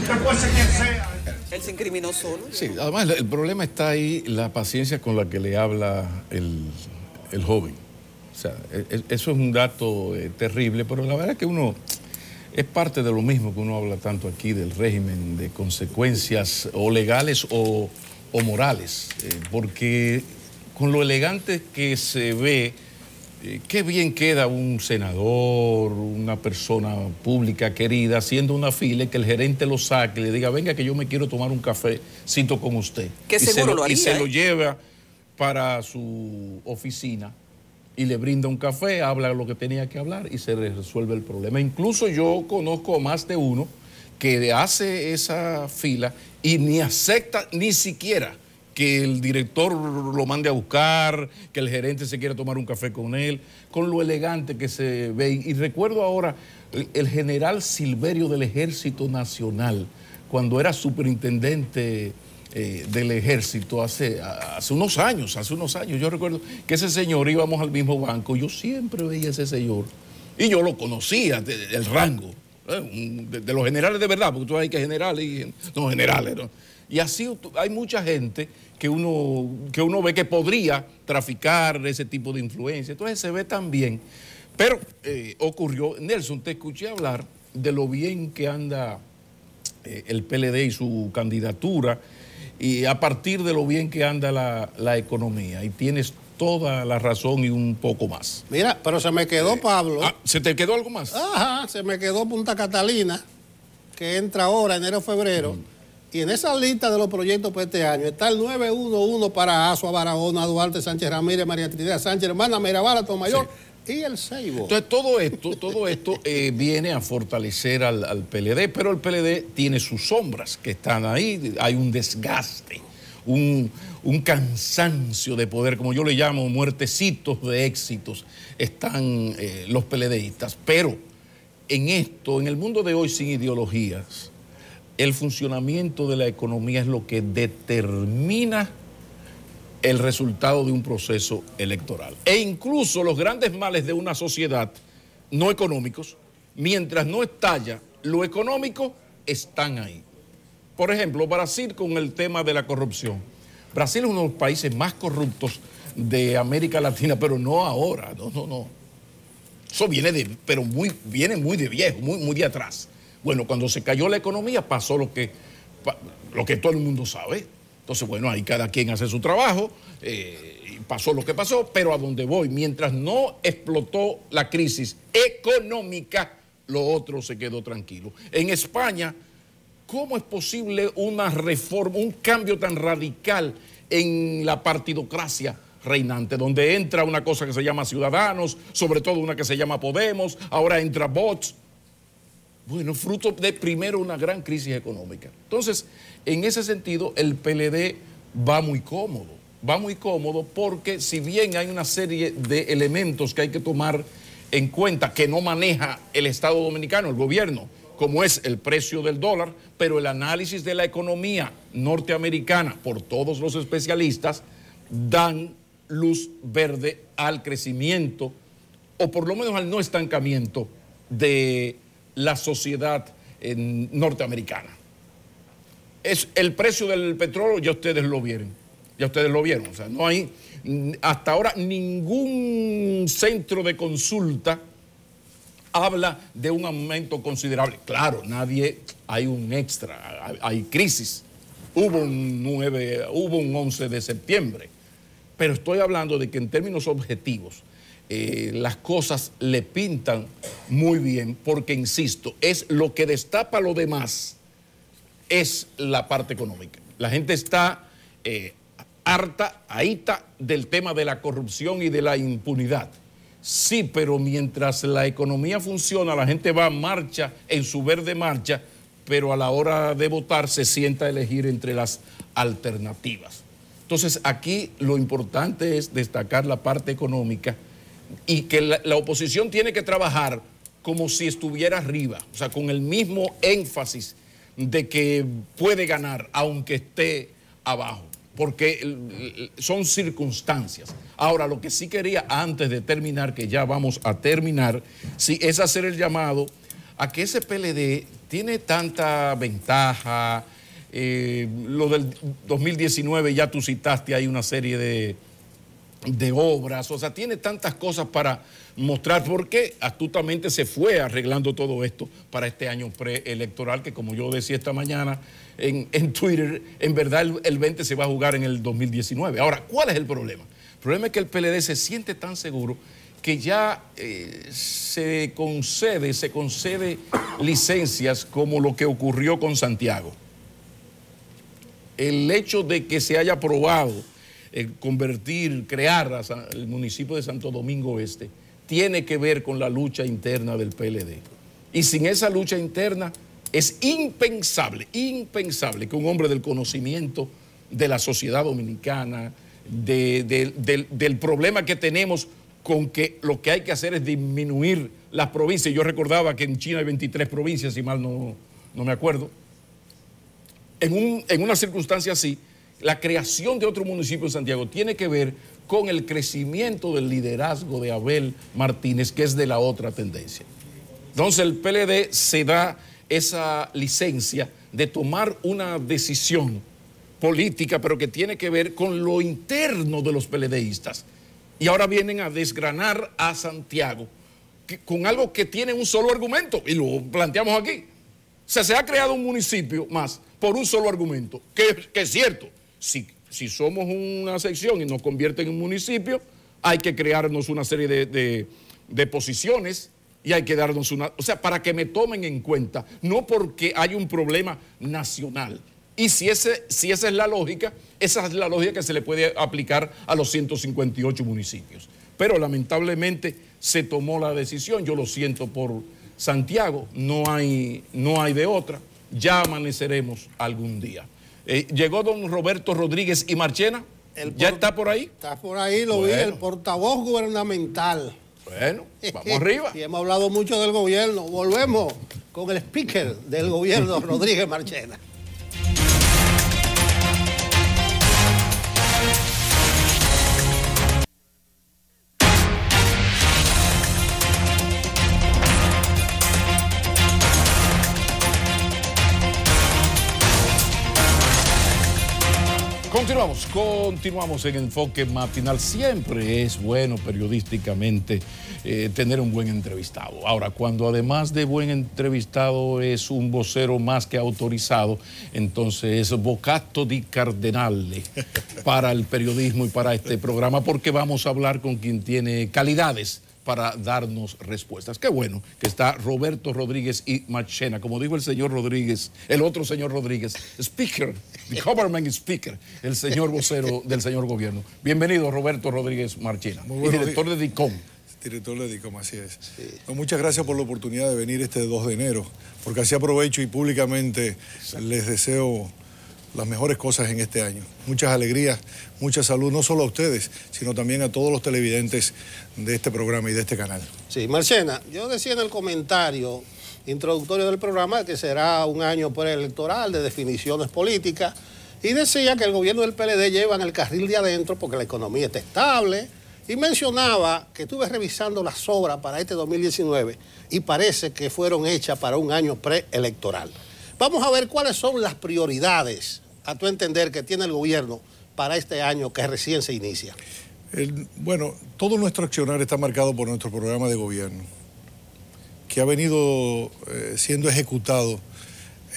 Usted puede ser quien sea. Él se incriminó solo. Sí, además el problema está ahí, la paciencia con la que le habla el joven. O sea, eso es un dato terrible, pero la verdad es que uno... Es parte de lo mismo que uno habla tanto aquí del régimen, de consecuencias o legales o morales, porque con lo elegante que se ve, qué bien queda un senador, una persona pública querida, haciendo una fila y que el gerente lo saque y le diga, venga que yo me quiero tomar un cafecito con usted. Que seguro lo haría, y se lo lleva para su oficina y le brinda un café, habla lo que tenía que hablar y se le resuelve el problema. Incluso yo conozco más de uno que hace esa fila y ni acepta ni siquiera que el director lo mande a buscar, que el gerente se quiera tomar un café con él, con lo elegante que se ve. Y recuerdo ahora el general Silverio del Ejército Nacional, cuando era superintendente del ejército hace unos años, yo recuerdo que ese señor, íbamos al mismo banco, yo siempre veía a ese señor, y yo lo conocía, del rango, de los generales de verdad, porque tú hay que generales y no generales, ¿no? Y así hay mucha gente que uno ve que podría traficar ese tipo de influencia. Entonces se ve también. Pero ocurrió, Nelson, te escuché hablar de lo bien que anda el PLD y su candidatura, y a partir de lo bien que anda la economía, y tienes toda la razón y un poco más. Mira, pero se me quedó, Pablo. ¿Se te quedó algo más? Ajá, se me quedó Punta Catalina, que entra ahora, enero, febrero. Y en esa lista de los proyectos para este año está el 911 para Azua, Barahona, Duarte, Sánchez Ramírez, María Trinidad Sánchez, Hermana, Mirabal, Tomayor y el Ceibo. Entonces todo esto viene a fortalecer al PLD, pero el PLD tiene sus sombras que están ahí, hay un desgaste, un cansancio de poder, como yo le llamo, muertecitos de éxitos, están los PLDistas. Pero en el mundo de hoy sin ideologías, el funcionamiento de la economía es lo que determina el resultado de un proceso electoral. E incluso los grandes males de una sociedad no económicos, mientras no estalla lo económico, están ahí. Por ejemplo, Brasil con el tema de la corrupción. Brasil es uno de los países más corruptos de América Latina, pero no ahora, no. Eso viene muy de viejo, muy de atrás. Bueno, cuando se cayó la economía pasó lo que todo el mundo sabe. Entonces, bueno, ahí cada quien hace su trabajo, y pasó lo que pasó, pero a donde voy, mientras no explotó la crisis económica, lo otro se quedó tranquilo. En España, ¿cómo es posible una reforma, un cambio tan radical en la partidocracia reinante, donde entra una cosa que se llama Ciudadanos, sobre todo una que se llama Podemos, ahora entra Vox? Bueno, fruto de primero una gran crisis económica. Entonces, en ese sentido, el PLD va muy cómodo porque si bien hay una serie de elementos que hay que tomar en cuenta que no maneja el Estado Dominicano, el gobierno, como es el precio del dólar, pero el análisis de la economía norteamericana por todos los especialistas dan luz verde al crecimiento, o por lo menos al no estancamiento de la sociedad norteamericana. Es el precio del petróleo, ya ustedes lo vieron. O sea, no hay hasta ahora ningún centro de consulta habla de un aumento considerable. Claro, hay un extra, hay crisis. Hubo un 11 de septiembre, pero estoy hablando de que en términos objetivos, las cosas le pintan muy bien, porque, insisto, es lo que destapa lo demás, es la parte económica. La gente está ahíta del tema de la corrupción y de la impunidad. Sí, pero mientras la economía funciona, la gente va a marcha, en su verde marcha, pero a la hora de votar se sienta a elegir entre las alternativas. Entonces, aquí lo importante es destacar la parte económica, y que la oposición tiene que trabajar como si estuviera arriba, o sea, con el mismo énfasis de que puede ganar aunque esté abajo, porque son circunstancias. Ahora, lo que sí quería antes de terminar, que ya vamos a terminar, sí, es hacer el llamado a que ese PLD tiene tanta ventaja. Lo del 2019 ya tú citaste, hay una serie de obras, o sea, tiene tantas cosas para mostrar, porque astutamente se fue arreglando todo esto para este año preelectoral, que como yo decía esta mañana en Twitter, en verdad el 20 se va a jugar en el 2019. Ahora, ¿cuál es el problema? El problema es que el PLD se siente tan seguro que ya se concede licencias, como lo que ocurrió con Santiago. El hecho de que se haya aprobado crear el municipio de Santo Domingo Este, tiene que ver con la lucha interna del PLD. Y sin esa lucha interna es impensable que un hombre del conocimiento de la sociedad dominicana, del problema que tenemos con que lo que hay que hacer es disminuir las provincias. Yo recordaba que en China hay 23 provincias, si mal no me acuerdo. En una circunstancia así, la creación de otro municipio en Santiago tiene que ver con el crecimiento del liderazgo de Abel Martínez, que es de la otra tendencia. Entonces el PLD se da esa licencia de tomar una decisión política, pero que tiene que ver con lo interno de los PLDistas. Y ahora vienen a desgranar a Santiago con algo que tiene un solo argumento, y lo planteamos aquí. O sea, se ha creado un municipio más por un solo argumento, que es cierto. Si somos una sección y nos convierten en municipio, hay que crearnos una serie de posiciones y hay que darnos una... O sea, para que me tomen en cuenta, no porque hay un problema nacional. Y si esa es la lógica, esa es la lógica que se le puede aplicar a los 158 municipios. Pero lamentablemente se tomó la decisión, yo lo siento por Santiago, no hay de otra, ya amaneceremos algún día. Llegó don Roberto Rodríguez y Marchena, ¿ya está por ahí? Está por ahí, lo vi, el portavoz gubernamental. Bueno, vamos arriba. Y hemos hablado mucho del gobierno, volvemos con el speaker del gobierno, Rodríguez Marchena. Continuamos en Enfoque Matinal. Siempre es bueno periodísticamente tener un buen entrevistado. Ahora, cuando además de buen entrevistado es un vocero más que autorizado, entonces es vocato di cardenale para el periodismo y para este programa, porque vamos a hablar con quien tiene calidades para darnos respuestas. Qué bueno que está Roberto Rodríguez y Marchena, como dijo el señor Rodríguez, el otro señor Rodríguez, speaker, the government speaker, el señor vocero del señor gobierno. Bienvenido, Roberto Rodríguez Marchena, y director de DICOM. Director de DICOM, así es. Sí. No, muchas gracias por la oportunidad de venir este 2 de enero, porque así aprovecho y públicamente les deseo las mejores cosas en este año. Muchas alegrías, mucha salud, no solo a ustedes, sino también a todos los televidentes de este programa y de este canal. Sí, Marchena, yo decía en el comentario introductorio del programa que será un año preelectoral de definiciones políticas y decía que el gobierno del PLD lleva en el carril de adentro porque la economía está estable y mencionaba que estuve revisando las obras para este 2019 y parece que fueron hechas para un año preelectoral. Vamos a ver cuáles son las prioridades, a tu entender, que tiene el gobierno para este año que recién se inicia. Bueno, todo nuestro accionar está marcado por nuestro programa de gobierno, que ha venido siendo ejecutado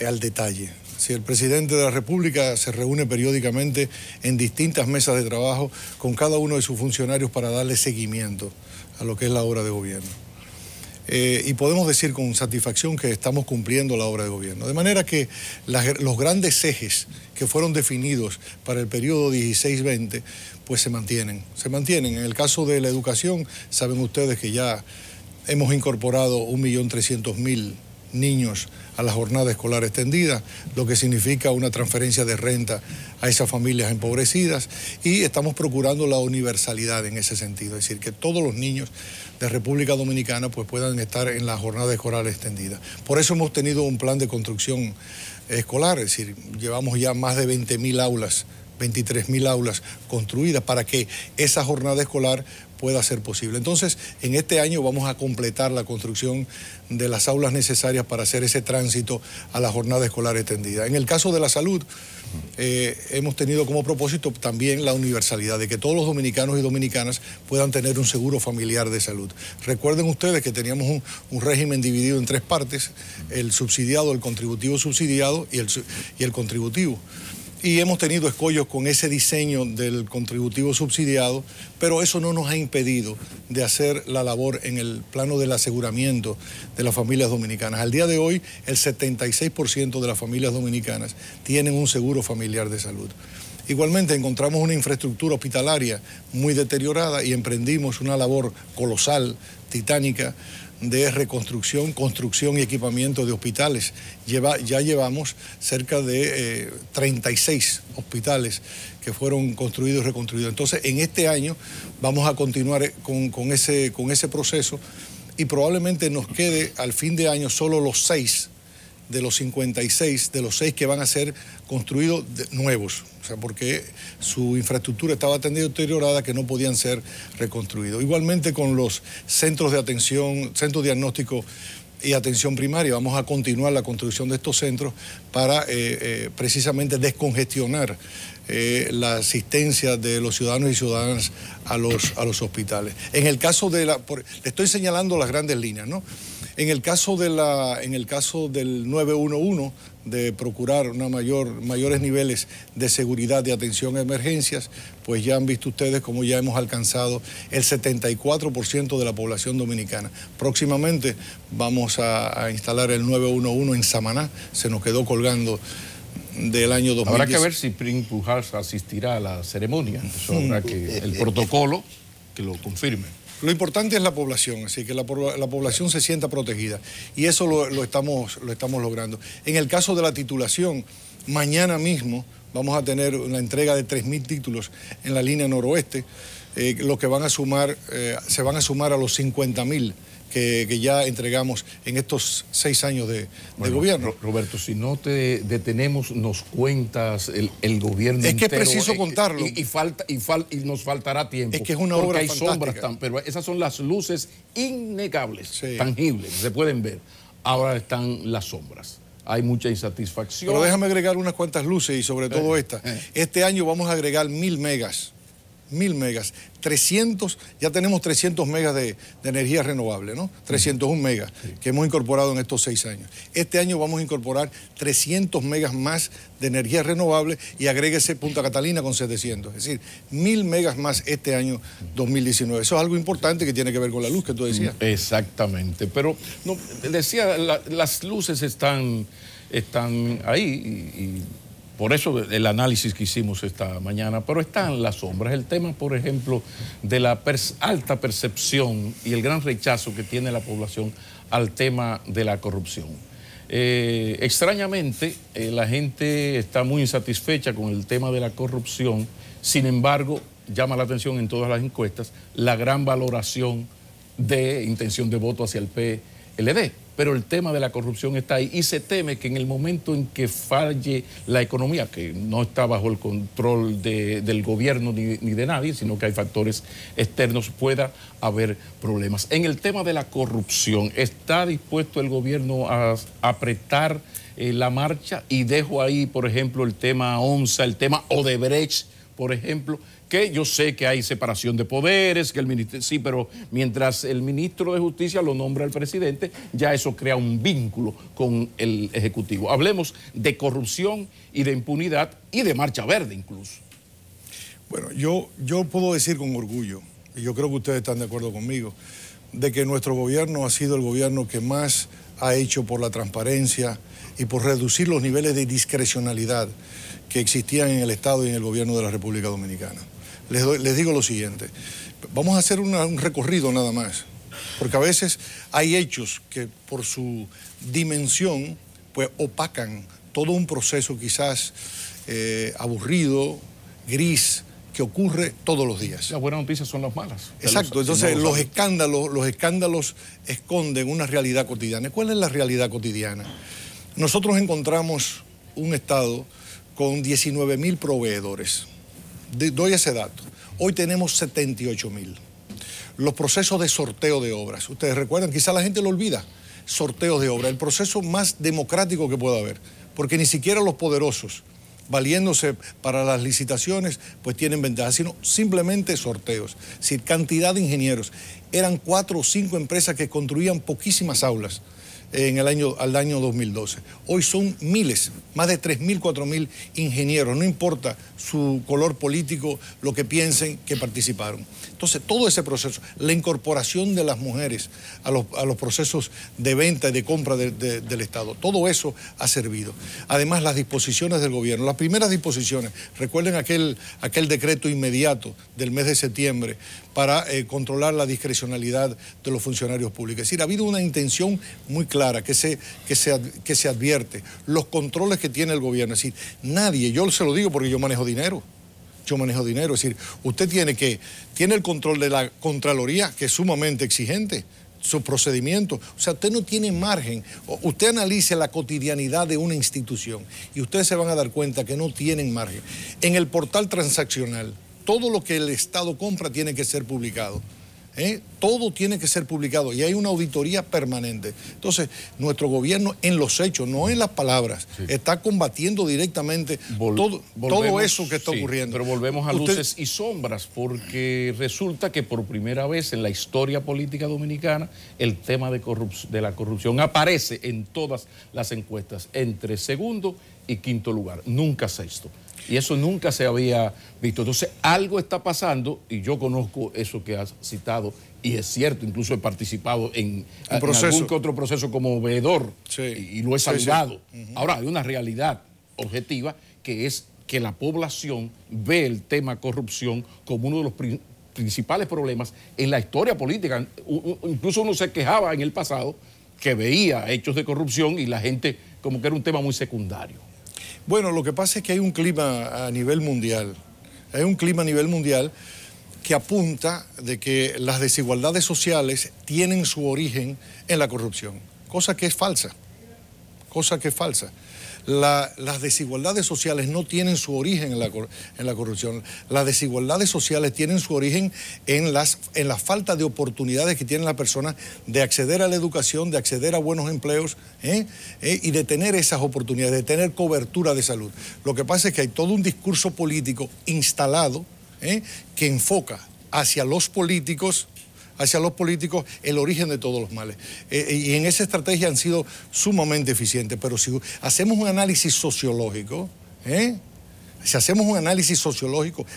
al detalle. Si el presidente de la República se reúne periódicamente en distintas mesas de trabajo con cada uno de sus funcionarios para darle seguimiento a lo que es la obra de gobierno. Y podemos decir con satisfacción que estamos cumpliendo la obra de gobierno. De manera que los grandes ejes que fueron definidos para el periodo 16-20, pues se mantienen. En el caso de la educación, saben ustedes que ya hemos incorporado 1.300.000 niños a la jornada escolar extendida, lo que significa una transferencia de renta a esas familias empobrecidas, y estamos procurando la universalidad en ese sentido, es decir, que todos los niños de República Dominicana pues puedan estar en la jornada escolar extendida. Por eso hemos tenido un plan de construcción escolar, es decir, llevamos ya más de 20.000 aulas, 23.000 aulas construidas para que esa jornada escolar pueda ser posible. Entonces, en este año vamos a completar la construcción de las aulas necesarias para hacer ese tránsito a la jornada escolar extendida. En el caso de la salud, hemos tenido como propósito también la universalidad, de que todos los dominicanos y dominicanas puedan tener un seguro familiar de salud. Recuerden ustedes que teníamos un régimen dividido en 3 partes, el subsidiado, el contributivo subsidiado y el contributivo. Y hemos tenido escollos con ese diseño del contributivo subsidiado, pero eso no nos ha impedido de hacer la labor en el plano del aseguramiento de las familias dominicanas. Al día de hoy, el 76% de las familias dominicanas tienen un seguro familiar de salud. Igualmente encontramos una infraestructura hospitalaria muy deteriorada y emprendimos una labor colosal, titánica, de reconstrucción, construcción y equipamiento de hospitales. Ya llevamos cerca de 36 hospitales que fueron construidos y reconstruidos. Entonces, en este año vamos a continuar con ese proceso y probablemente nos quede al fin de año solo los 6 de los 56, de los 6 que van a ser construidos nuevos, o sea, porque su infraestructura estaba tan deteriorada que no podían ser reconstruidos. Igualmente con los centros de atención, centros diagnósticos y atención primaria. Vamos a continuar la construcción de estos centros para precisamente descongestionar la asistencia de los ciudadanos y ciudadanas a los hospitales. En el caso de le estoy señalando las grandes líneas, ¿no? En el caso del 911, de procurar mayores niveles de seguridad de atención a emergencias, pues ya han visto ustedes cómo ya hemos alcanzado el 74% de la población dominicana. Próximamente vamos a instalar el 911 en Samaná, se nos quedó colgando del año 2010. Habrá que ver si Prim Pujals asistirá a la ceremonia, eso habrá que el protocolo que lo confirme. Lo importante es la población, así que la población se sienta protegida y eso lo estamos logrando. En el caso de la titulación, mañana mismo vamos a tener una entrega de 3.000 títulos en la línea noroeste, lo que se van a sumar a los 50.000 que ya entregamos en estos 6 años de gobierno. Roberto, si no te detenemos, nos cuentas el gobierno es que entero, es preciso contarlo. Y nos faltará tiempo. Es que es una obra hay fantástica. Sombras, pero esas son las luces innegables, sí, tangibles, se pueden ver. Ahora están las sombras. Hay mucha insatisfacción. Pero déjame agregar unas cuantas luces y sobre todo esta. Este año vamos a agregar 1.000 megas. 1.000 megas, 300, ya tenemos 300 megas de energía renovable, ¿no? 301 megas que hemos incorporado en estos 6 años. Este año vamos a incorporar 300 megas más de energía renovable y agréguese Punta Catalina con 700. Es decir, 1.000 megas más este año 2019. Eso es algo importante que tiene que ver con la luz que tú decías. Exactamente, pero no, decía, las luces están ahí y por eso el análisis que hicimos esta mañana, pero están las sombras. El tema, por ejemplo, de la alta percepción y el gran rechazo que tiene la población al tema de la corrupción. Extrañamente, la gente está muy insatisfecha con el tema de la corrupción. Sin embargo, llama la atención en todas las encuestas la gran valoración de intención de voto hacia el PLD. Pero el tema de la corrupción está ahí y se teme que en el momento en que falle la economía, que no está bajo el control del gobierno ni de nadie, sino que hay factores externos, pueda haber problemas. En el tema de la corrupción, ¿está dispuesto el gobierno a apretar la marcha? Y dejo ahí, por ejemplo, el tema ONSA, el tema Odebrecht, por ejemplo, que yo sé que hay separación de poderes, que el ministro, sí, pero mientras el ministro de Justicia lo nombra el presidente, ya eso crea un vínculo con el Ejecutivo. Hablemos de corrupción y de impunidad y de marcha verde incluso. Bueno, yo puedo decir con orgullo, y yo creo que ustedes están de acuerdo conmigo, de que nuestro gobierno ha sido el gobierno que más ha hecho por la transparencia y por reducir los niveles de discrecionalidad que existían en el Estado y en el gobierno de la República Dominicana. Les digo lo siguiente, vamos a hacer un recorrido nada más, porque a veces hay hechos que por su dimensión pues opacan todo un proceso quizás aburrido, gris, que ocurre todos los días. Las buenas noticias son las malas. Exacto, entonces los escándalos esconden una realidad cotidiana. ¿Cuál es la realidad cotidiana? Nosotros encontramos un Estado con 19.000 proveedores. Doy ese dato. Hoy tenemos 78.000. Los procesos de sorteo de obras. Ustedes recuerdan, quizá la gente lo olvida. Sorteos de obras, el proceso más democrático que pueda haber. Porque ni siquiera los poderosos, valiéndose para las licitaciones, pues tienen ventaja, sino simplemente sorteos. Es decir, cantidad de ingenieros. Eran 4 o 5 empresas que construían poquísimas aulas al año 2012. Hoy son miles, más de 3.000, 4.000 ingenieros, no importa su color político, lo que piensen que participaron. Entonces, todo ese proceso, la incorporación de las mujeres a los procesos de venta y de compra del Estado, todo eso ha servido. Además, las disposiciones del gobierno, las primeras disposiciones, recuerden aquel decreto inmediato del mes de septiembre para controlar la discrecionalidad de los funcionarios públicos. Es decir, ha habido una intención muy clara que se advierte, los controles que tiene el gobierno. Es decir, nadie, yo se lo digo porque yo manejo dinero. Es decir, usted tiene el control de la Contraloría, que es sumamente exigente, su procedimiento. O sea, usted no tiene margen. Usted analice la cotidianidad de una institución y ustedes se van a dar cuenta que no tienen margen. En el portal transaccional, todo lo que el Estado compra tiene que ser publicado. Todo tiene que ser publicado y hay una auditoría permanente. Entonces, nuestro gobierno en los hechos, no en las palabras, está combatiendo directamente todo eso que está ocurriendo. Pero volvemos a luces y sombras, porque resulta que por primera vez en la historia política dominicana el tema de la corrupción aparece en todas las encuestas entre segundo y quinto lugar, nunca sexto. Y eso nunca se había visto. Entonces, algo está pasando, y yo conozco eso que has citado, y es cierto, incluso he participado en algún que otro proceso como veedor, y lo he saludado. Ahora, hay una realidad objetiva, que es que la población ve el tema corrupción como uno de los principales problemas en la historia política. Incluso uno se quejaba en el pasado que veía hechos de corrupción y la gente como que era un tema muy secundario. Bueno, lo que pasa es que hay un clima a nivel mundial. Hay un clima a nivel mundial que apunta de que las desigualdades sociales tienen su origen en la corrupción, cosa que es falsa. Las desigualdades sociales no tienen su origen en la corrupción. Las desigualdades sociales tienen su origen en la falta de oportunidades que tienen las personas de acceder a la educación, de acceder a buenos empleos y de tener esas oportunidades, de tener cobertura de salud. Lo que pasa es que hay todo un discurso político instalado que enfoca hacia los políticos el origen de todos los males. Y en esa estrategia han sido sumamente eficientes. Pero si hacemos un análisis sociológico,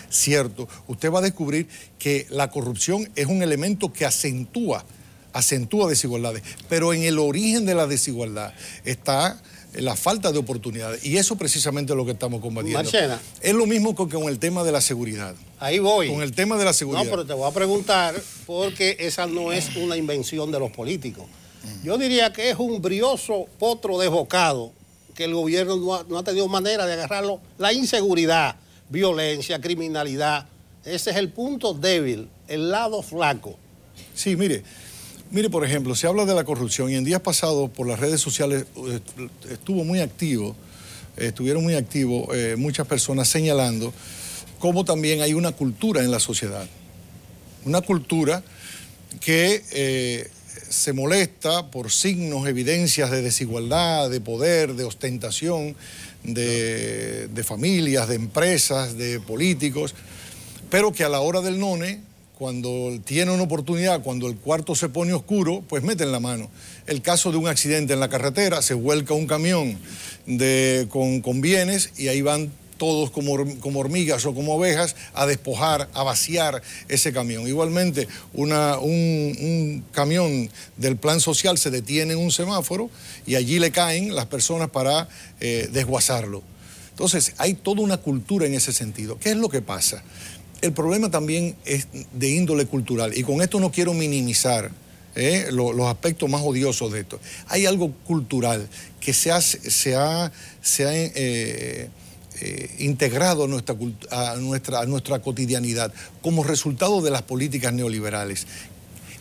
cierto, usted va a descubrir que la corrupción es un elemento que acentúa desigualdades. Pero en el origen de la desigualdad está la falta de oportunidades. Y eso precisamente es lo que estamos combatiendo. Marchena. Es lo mismo con el tema de la seguridad. Ahí voy. Con el tema de la seguridad. No, pero te voy a preguntar, porque esa no es una invención de los políticos. Yo diría que es un brioso potro desbocado que el gobierno no ha tenido manera de agarrarlo. La inseguridad, violencia, criminalidad, ese es el punto débil, el lado flaco. Sí, mire, por ejemplo, se habla de la corrupción y en días pasados por las redes sociales estuvieron muy activos muchas personas señalando cómo también hay una cultura en la sociedad. Una cultura que se molesta por signos, evidencias de desigualdad, de poder, de ostentación, de familias, de empresas, de políticos, pero que a la hora del none, cuando tiene una oportunidad, cuando el cuarto se pone oscuro, pues meten la mano. El caso de un accidente en la carretera, se vuelca un camión con bienes y ahí van todos como hormigas o como ovejas a despojar, a vaciar ese camión. Igualmente, un camión del plan social se detiene en un semáforo y allí le caen las personas para desguazarlo. Entonces, hay toda una cultura en ese sentido. ¿Qué es lo que pasa? El problema también es de índole cultural, y con esto no quiero minimizar los aspectos más odiosos de esto. Hay algo cultural que se ha integrado a nuestra cotidianidad como resultado de las políticas neoliberales.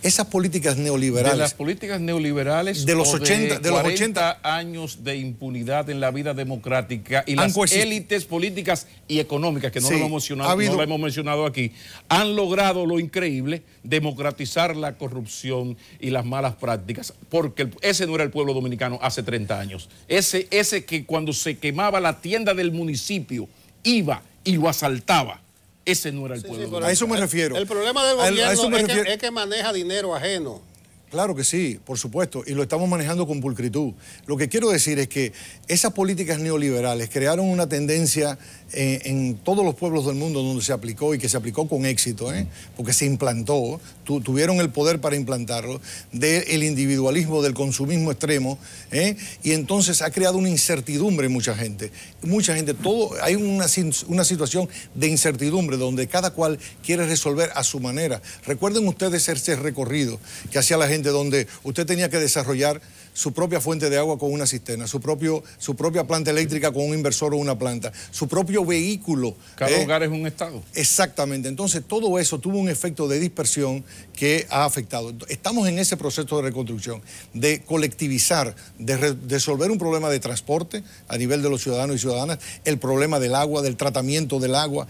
Esas políticas neoliberales... De las políticas neoliberales de los 80, de los 80 años de impunidad en la vida democrática y las élites políticas y económicas, que no lo hemos mencionado aquí, han logrado lo increíble, democratizar la corrupción y las malas prácticas, porque ese no era el pueblo dominicano hace 30 años. Ese que cuando se quemaba la tienda del municipio iba y lo asaltaba. Ese no era el pueblo. A eso me refiero. El problema del gobierno es que maneja dinero ajeno. Claro que sí, por supuesto, y lo estamos manejando con pulcritud. Lo que quiero decir es que esas políticas neoliberales crearon una tendencia en todos los pueblos del mundo donde se aplicó y que se aplicó con éxito, porque se implantó, tuvieron el poder para implantarlo, del individualismo, del consumismo extremo, y entonces ha creado una incertidumbre en mucha gente. Hay una situación de incertidumbre donde cada cual quiere resolver a su manera. Recuerden ustedes ese recorrido que hacía la gente donde usted tenía que desarrollar su propia fuente de agua con una cisterna, su propia planta eléctrica con un inversor o una planta, su propio vehículo. Cada hogar es un estado. Exactamente. Entonces, todo eso tuvo un efecto de dispersión que ha afectado. Estamos en ese proceso de reconstrucción, de colectivizar, de resolver un problema de transporte a nivel de los ciudadanos y ciudadanas, el problema del agua, del tratamiento del agua,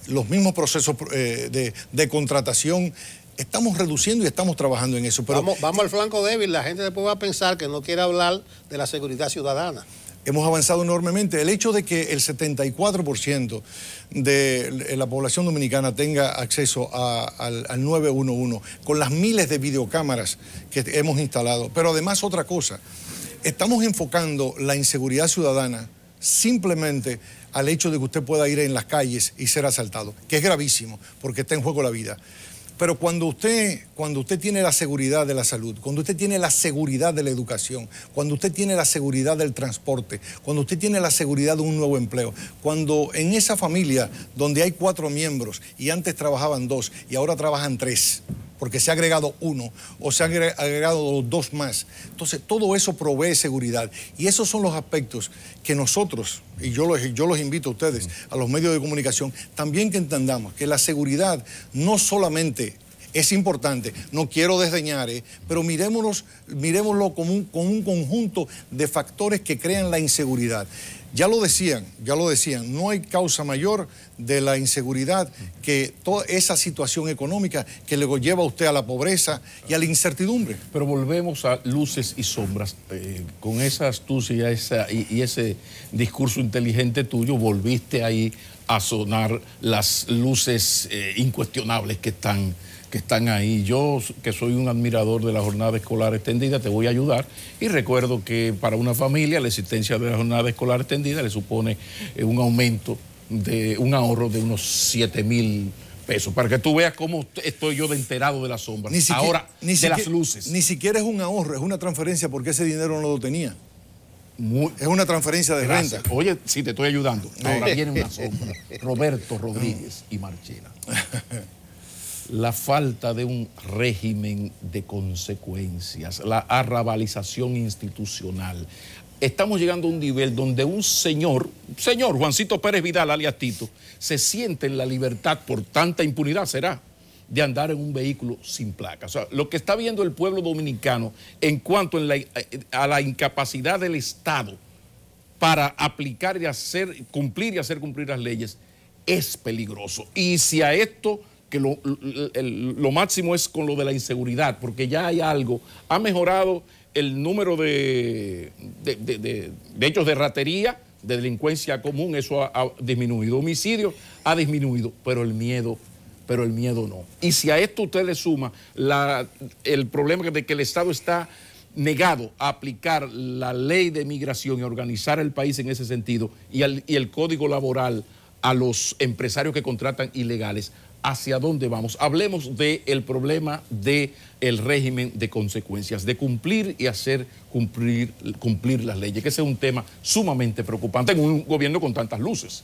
los mismos procesos de contratación. Estamos reduciendo y estamos trabajando en eso. Pero vamos al flanco débil. La gente después va a pensar que no quiere hablar de la seguridad ciudadana. Hemos avanzado enormemente. El hecho de que el 74% de la población dominicana tenga acceso al 911, con las miles de videocámaras que hemos instalado. Pero además otra cosa, estamos enfocando la inseguridad ciudadana simplemente al hecho de que usted pueda ir en las calles y ser asaltado, que es gravísimo, porque está en juego la vida. Pero cuando usted tiene la seguridad de la salud, cuando usted tiene la seguridad de la educación, cuando usted tiene la seguridad del transporte, cuando usted tiene la seguridad de un nuevo empleo, cuando en esa familia donde hay 4 miembros y antes trabajaban 2 y ahora trabajan 3, porque se ha agregado 1 o se han agregado 2 más. Entonces, todo eso provee seguridad. Y esos son los aspectos que nosotros, y yo los invito a ustedes, a los medios de comunicación, también que entendamos que la seguridad no solamente es importante, no quiero desdeñar, pero miremoslo con un conjunto de factores que crean la inseguridad. Ya lo decían, no hay causa mayor de la inseguridad que toda esa situación económica que le lleva a usted a la pobreza y a la incertidumbre. Pero volvemos a luces y sombras. Con esa astucia y ese discurso inteligente tuyo, volviste ahí a sonar las luces incuestionables que están ahí. Yo, que soy un admirador de la jornada escolar extendida, te voy a ayudar. Y recuerdo que para una familia la existencia de la jornada escolar extendida le supone un aumento de un ahorro de unos 7,000 pesos. Para que tú veas cómo estoy yo de enterado de las sombras. Ahora, de las luces. Ni siquiera es un ahorro, es una transferencia porque ese dinero no lo tenía. Es una transferencia de renta. Oye, sí, te estoy ayudando. Ahora viene una sombra. Roberto Rodríguez y Marchena. La falta de un régimen de consecuencias, la arrabalización institucional. Estamos llegando a un nivel donde un señor Juancito Pérez Vidal, alias Tito, se siente en la libertad por tanta impunidad, será, de andar en un vehículo sin placa. O sea, lo que está viendo el pueblo dominicano en cuanto a la incapacidad del Estado para aplicar y cumplir las leyes es peligroso. Y si a esto, que lo máximo es con lo de la inseguridad, porque ya hay algo, ha mejorado el número de hechos de ratería, de delincuencia común, eso ha disminuido, homicidio ha disminuido, pero el miedo no. Y si a esto usted le suma el problema de que el Estado está negado a aplicar la ley de migración y organizar el país en ese sentido, y el código laboral a los empresarios que contratan ilegales, ¿hacia dónde vamos? Hablemos del problema del régimen de consecuencias, de cumplir y hacer cumplir las leyes, que ese es un tema sumamente preocupante en un gobierno con tantas luces.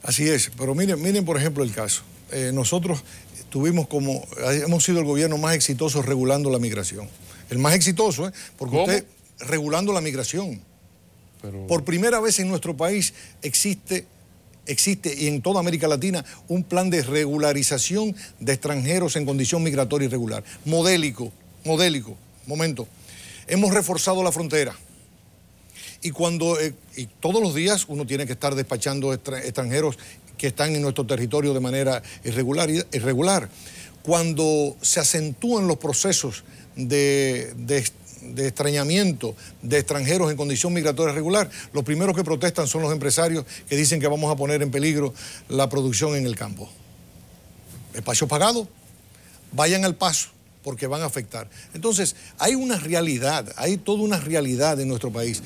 Así es, pero miren por ejemplo el caso. Nosotros hemos sido el gobierno más exitoso regulando la migración. El más exitoso, porque ¿cómo? usted regulando la migración. Pero... Por primera vez en nuestro país existe y en toda América Latina un plan de regularización de extranjeros en condición migratoria irregular. Modélico. Momento. Hemos reforzado la frontera. Y todos los días uno tiene que estar despachando extranjeros que están en nuestro territorio de manera irregular. Cuando se acentúan los procesos de extrañamiento de extranjeros en condición migratoria irregular, los primeros que protestan son los empresarios que dicen que vamos a poner en peligro la producción en el campo. Espacio pagado, vayan al paso, porque van a afectar. Entonces, hay toda una realidad en nuestro país.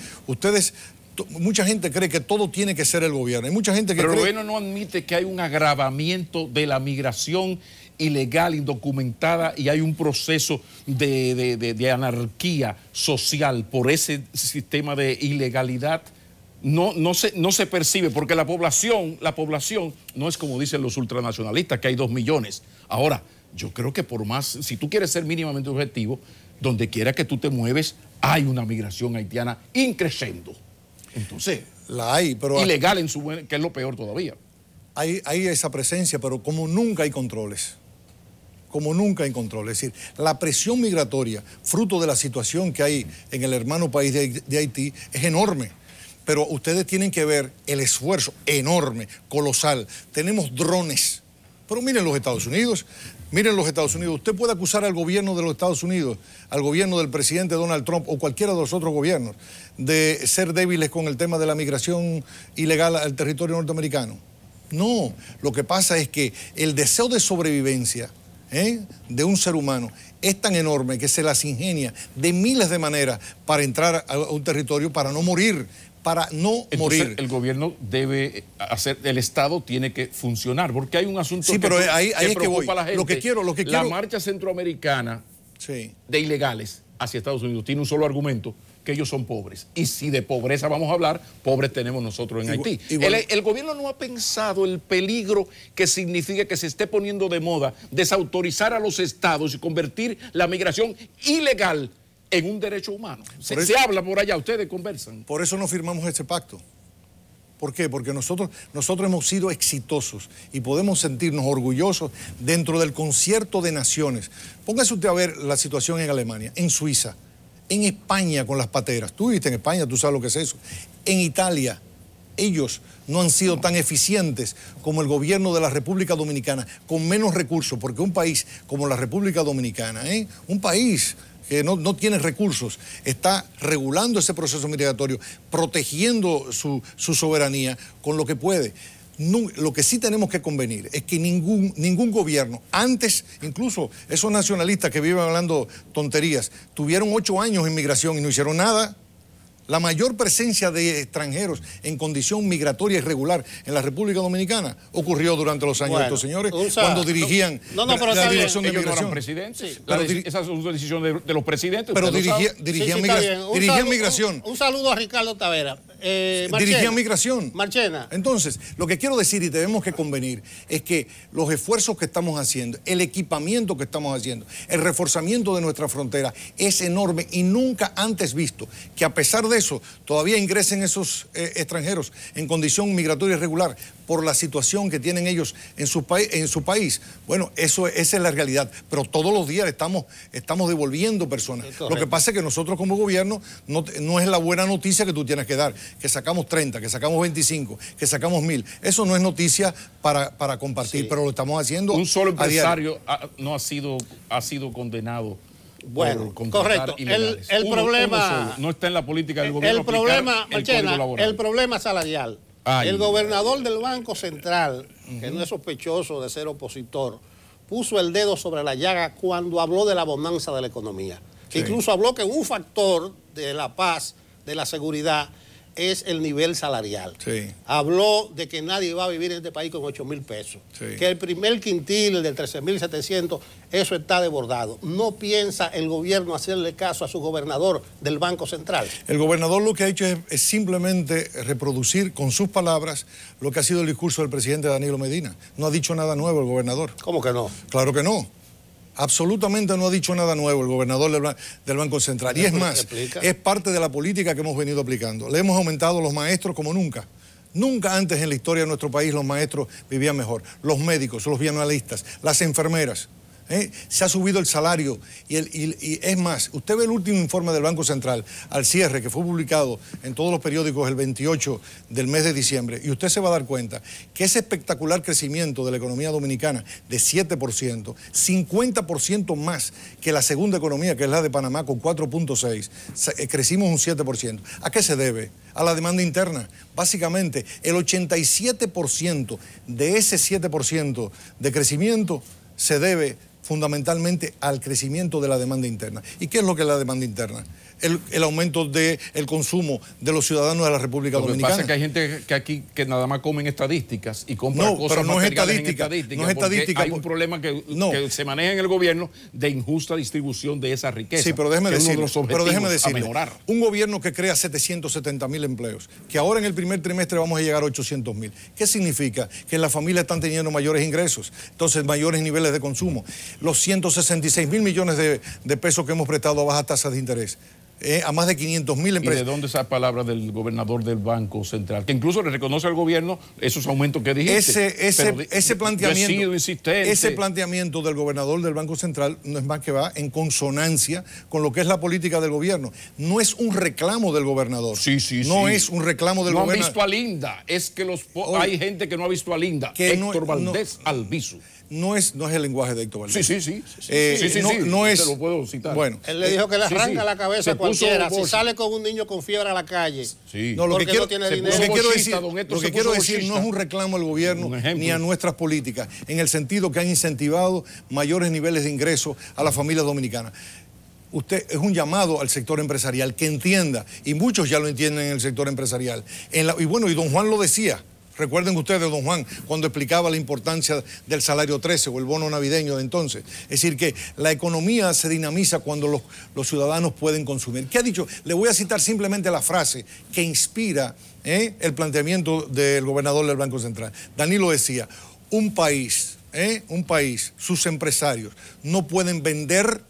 Mucha gente cree que todo tiene que ser el gobierno. Hay mucha gente que Pero el gobierno no admite que hay un agravamiento de la migración ilegal, indocumentada, y hay un proceso de anarquía social por ese sistema de ilegalidad. No se percibe, porque la población no es como dicen los ultranacionalistas, que hay 2 millones. Ahora, yo creo que por más, si tú quieres ser mínimamente objetivo, donde quiera que tú te mueves, hay una migración haitiana increciendo. Entonces, la hay, pero ilegal que es lo peor todavía. Hay esa presencia, pero como nunca hay controles. Es decir, la presión migratoria, fruto de la situación que hay en el hermano país de Haití, es enorme. Pero ustedes tienen que ver el esfuerzo enorme, colosal. Tenemos drones. Pero miren los Estados Unidos, Miren los Estados Unidos. Usted puede acusar al gobierno de los Estados Unidos, al gobierno del presidente Donald Trump o cualquiera de los otros gobiernos de ser débiles con el tema de la migración ilegal al territorio norteamericano. No, lo que pasa es que el deseo de sobrevivencia de un ser humano es tan enorme que se las ingenia de miles de maneras para entrar a un territorio, para no morir, morir. El gobierno debe hacer, el Estado tiene que funcionar, porque hay un asunto sí, pero ahí es que voy. A la gente. Lo que quiero... La marcha centroamericana de ilegales hacia Estados Unidos tiene un solo argumento, que ellos son pobres. Y si de pobreza vamos a hablar, pobres tenemos nosotros en Haití. El gobierno no ha pensado el peligro que significa que se esté poniendo de moda desautorizar a los estados y convertir la migración ilegal en un derecho humano. Se habla por allá, ustedes conversan. Por eso no firmamos ese pacto. ¿Por qué? Porque nosotros hemos sido exitosos y podemos sentirnos orgullosos dentro del concierto de naciones. Póngase usted a ver la situación en Alemania, en Suiza, en España con las pateras. Tú viviste en España, tú sabes lo que es eso. En Italia, ellos no han sido tan eficientes como el gobierno de la República Dominicana, con menos recursos, porque un país como la República Dominicana, un país que no tiene recursos, está regulando ese proceso migratorio, protegiendo su soberanía con lo que puede. No, lo que sí tenemos que convenir es que ningún gobierno, antes, incluso esos nacionalistas que viven hablando tonterías, tuvieron 8 años en migración y no hicieron nada. La mayor presencia de extranjeros en condición migratoria irregular en la República Dominicana ocurrió durante los años de estos señores, cuando dirigían la dirección de migración. No eran presidentes. Esa es una decisión de los presidentes. Pero dirigían migración. Un saludo a Ricardo Tavera. Dirigían migración. Marchena. Entonces, lo que quiero decir y tenemos que convenir es que los esfuerzos que estamos haciendo, el equipamiento que estamos haciendo, el reforzamiento de nuestra frontera es enorme y nunca antes visto que a pesar de eso todavía ingresen esos extranjeros en condición migratoria irregular por la situación que tienen ellos en su país. Bueno, esa es la realidad, pero todos los días estamos devolviendo personas. Lo que pasa es que nosotros como gobierno no es la buena noticia que tú tienes que dar, que sacamos 30, que sacamos 25, que sacamos 1000. Eso no es noticia para compartir, pero lo estamos haciendo. Un solo empresario no ha sido condenado. Bueno, correcto. El problema no está en la política del gobierno. El problema salarial. El gobernador del Banco Central, que no es sospechoso de ser opositor, puso el dedo sobre la llaga cuando habló de la bonanza de la economía. Sí. Incluso habló que un factor de la paz, de la seguridad, es el nivel salarial. Sí. Habló de que nadie va a vivir en este país con 8,000 pesos. Sí. Que el primer quintil, el de 13,700, eso está desbordado. ¿No piensa el gobierno hacerle caso a su gobernador del Banco Central? El gobernador lo que ha hecho es simplemente reproducir con sus palabras lo que ha sido el discurso del presidente Danilo Medina. No ha dicho nada nuevo el gobernador. ¿Cómo que no? Claro que no. Absolutamente no ha dicho nada nuevo el gobernador del Banco Central. Y es más, es parte de la política que hemos venido aplicando. Le hemos aumentado los maestros como nunca. Nunca antes en la historia de nuestro país los maestros vivían mejor. Los médicos, los bienalistas, las enfermeras. Se ha subido el salario y es más, usted ve el último informe del Banco Central al cierre que fue publicado en todos los periódicos el 28 del mes de diciembre y usted se va a dar cuenta que ese espectacular crecimiento de la economía dominicana de 7%, 50% más que la segunda economía que es la de Panamá con 4.6%, crecimos un 7%. ¿A qué se debe? A la demanda interna. Básicamente el 87% de ese 7% de crecimiento se debe fundamentalmente al crecimiento de la demanda interna. ¿Y qué es lo que es la demanda interna? El aumento del consumo de los ciudadanos de la República Dominicana. Lo que pasa es que hay gente que aquí que nada más comen estadísticas y compran cosas pero no es estadística. No es estadística. Hay un problema que se maneja en el gobierno de injusta distribución de esa riqueza. Sí, pero déjeme decirle, mejorar. Un gobierno que crea 770,000 empleos, que ahora en el primer trimestre vamos a llegar a 800,000. ¿Qué significa? Que las familias están teniendo mayores ingresos, entonces mayores niveles de consumo. Los 166,000 millones de pesos que hemos prestado a bajas tasas de interés. A más de 500,000 empresas. ¿Y de dónde esa palabra del gobernador del Banco Central? Que incluso le reconoce al gobierno esos aumentos que dijiste. Ese planteamiento del gobernador del Banco Central no es más que va en consonancia con lo que es la política del gobierno. No es un reclamo del gobernador. No es un reclamo del gobernador. No han visto a Linda. Es que hay gente que no ha visto a Linda. Héctor Valdés Albizu. no es el lenguaje de Héctor Valdés. Sí. No es. Te lo puedo citar. Bueno, él le dijo que le arranca la cabeza a cualquiera. Si sale con un niño con fiebre a la calle. Sí. No, lo que quiero decir no es un reclamo al gobierno ni a nuestras políticas, en el sentido que han incentivado mayores niveles de ingresos a las familias dominicanas. Usted es un llamado al sector empresarial que entienda, y muchos ya lo entienden en el sector empresarial. Y don Juan lo decía. Recuerden ustedes, don Juan, cuando explicaba la importancia del salario 13 o el bono navideño de entonces. Es decir, que la economía se dinamiza cuando los ciudadanos pueden consumir. ¿Qué ha dicho? Le voy a citar simplemente la frase que inspira el planteamiento del gobernador del Banco Central. Danilo decía, un país, sus empresarios no pueden vender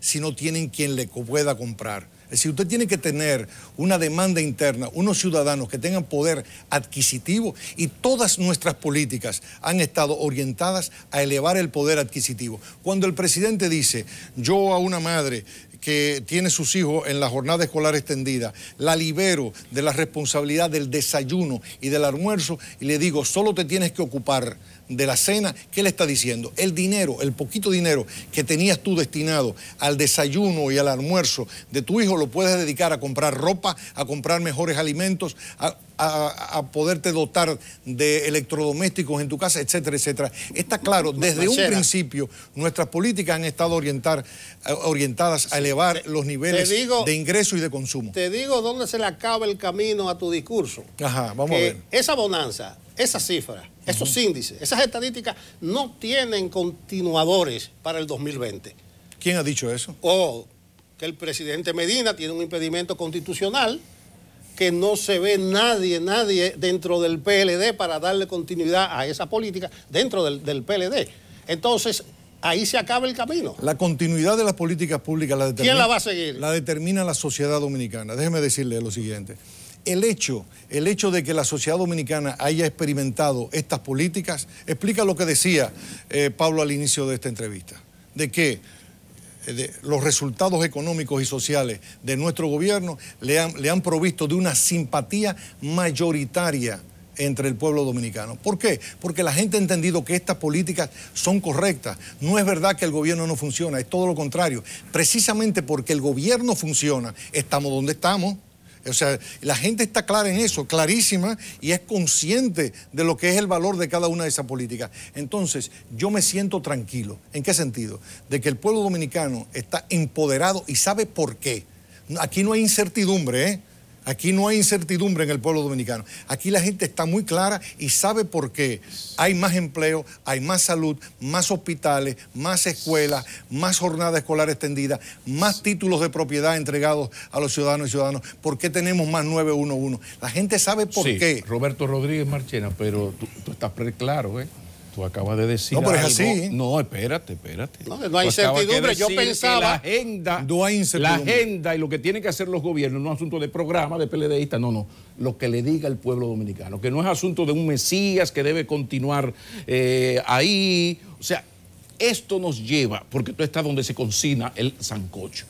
si no tienen quien le pueda comprar. Es decir, usted tiene que tener una demanda interna, unos ciudadanos que tengan poder adquisitivo, y todas nuestras políticas han estado orientadas a elevar el poder adquisitivo. Cuando el presidente dice, yo a una madre que tiene sus hijos en la jornada escolar extendida, la libero de la responsabilidad del desayuno y del almuerzo y le digo, solo te tienes que ocupar de la cena, ¿qué le está diciendo? El dinero, el poquito dinero que tenías tú destinado al desayuno y al almuerzo de tu hijo, lo puedes dedicar a comprar ropa, a comprar mejores alimentos, a poderte dotar de electrodomésticos en tu casa, etcétera, etcétera. Está claro, desde un principio nuestras políticas han estado orientadas a elevar los niveles de ingreso y de consumo. Te digo dónde se le acaba el camino a tu discurso. Ajá, vamos a ver. Esa bonanza, esas cifras, esos índices, esas estadísticas no tienen continuadores para el 2020. ¿Quién ha dicho eso? Que el presidente Medina tiene un impedimento constitucional, que no se ve nadie dentro del PLD para darle continuidad a esa política dentro del PLD. Entonces, ahí se acaba el camino. La continuidad de las políticas públicas la determina. ¿Quién la va a seguir? La determina la sociedad dominicana. Déjeme decirle lo siguiente. El hecho de que la sociedad dominicana haya experimentado estas políticas explica lo que decía Pablo al inicio de esta entrevista, de que los resultados económicos y sociales de nuestro gobierno le han provisto de una simpatía mayoritaria entre el pueblo dominicano. ¿Por qué? Porque la gente ha entendido que estas políticas son correctas. No es verdad que el gobierno no funciona, es todo lo contrario. Precisamente porque el gobierno funciona, estamos donde estamos. O sea, la gente está clara en eso, clarísima, y es consciente de lo que es el valor de cada una de esas políticas. Entonces, yo me siento tranquilo. ¿En qué sentido? De que el pueblo dominicano está empoderado y sabe por qué. Aquí no hay incertidumbre, ¿eh? Aquí no hay incertidumbre en el pueblo dominicano. Aquí la gente está muy clara y sabe por qué. Hay más empleo, hay más salud, más hospitales, más escuelas, más jornada escolar extendida, más títulos de propiedad entregados a los ciudadanos y ciudadanas. ¿Por qué tenemos más 911? La gente sabe por qué. Roberto Rodríguez Marchena, pero tú estás claro, ¿eh? Tú acabas de decir. No, pero es algo. así. No, espérate. No hay incertidumbre. Yo pensaba. La agenda, no hay incertidumbre. La agenda y lo que tienen que hacer los gobiernos no es asunto de programa, de PLDistas, no. Lo que le diga el pueblo dominicano, que no es asunto de un Mesías que debe continuar ahí. O sea, esto nos lleva, porque tú estás donde se cocina el sancocho.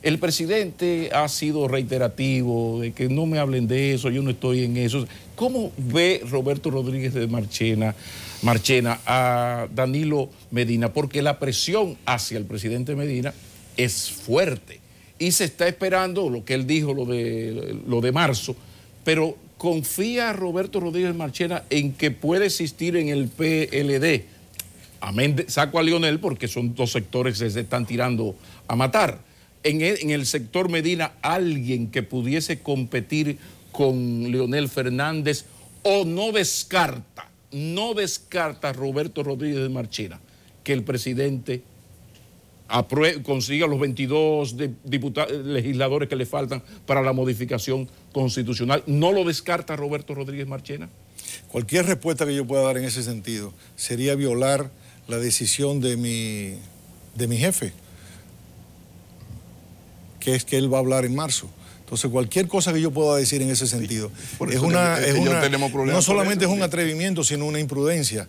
El presidente ha sido reiterativo de que no me hablen de eso, yo no estoy en eso. ¿Cómo ve Roberto Rodríguez de Marchena a Danilo Medina? Porque la presión hacia el presidente Medina es fuerte y se está esperando lo que él dijo, lo de marzo, pero ¿confía Roberto Rodríguez Marchena en que puede existir en el PLD? Amén, saco a Lionel porque son dos sectores que se están tirando a matar. En el sector Medina, alguien que pudiese competir con Leonel Fernández, o no descarta Roberto Rodríguez de Marchena que el presidente consiga los 22 legisladores que le faltan para la modificación constitucional. ¿No lo descarta Roberto Rodríguez Marchena? Cualquier respuesta que yo pueda dar en ese sentido sería violar la decisión de mi jefe, que es que él va a hablar en marzo. Entonces, cualquier cosa que yo pueda decir en ese sentido no solamente es un atrevimiento, sino una imprudencia.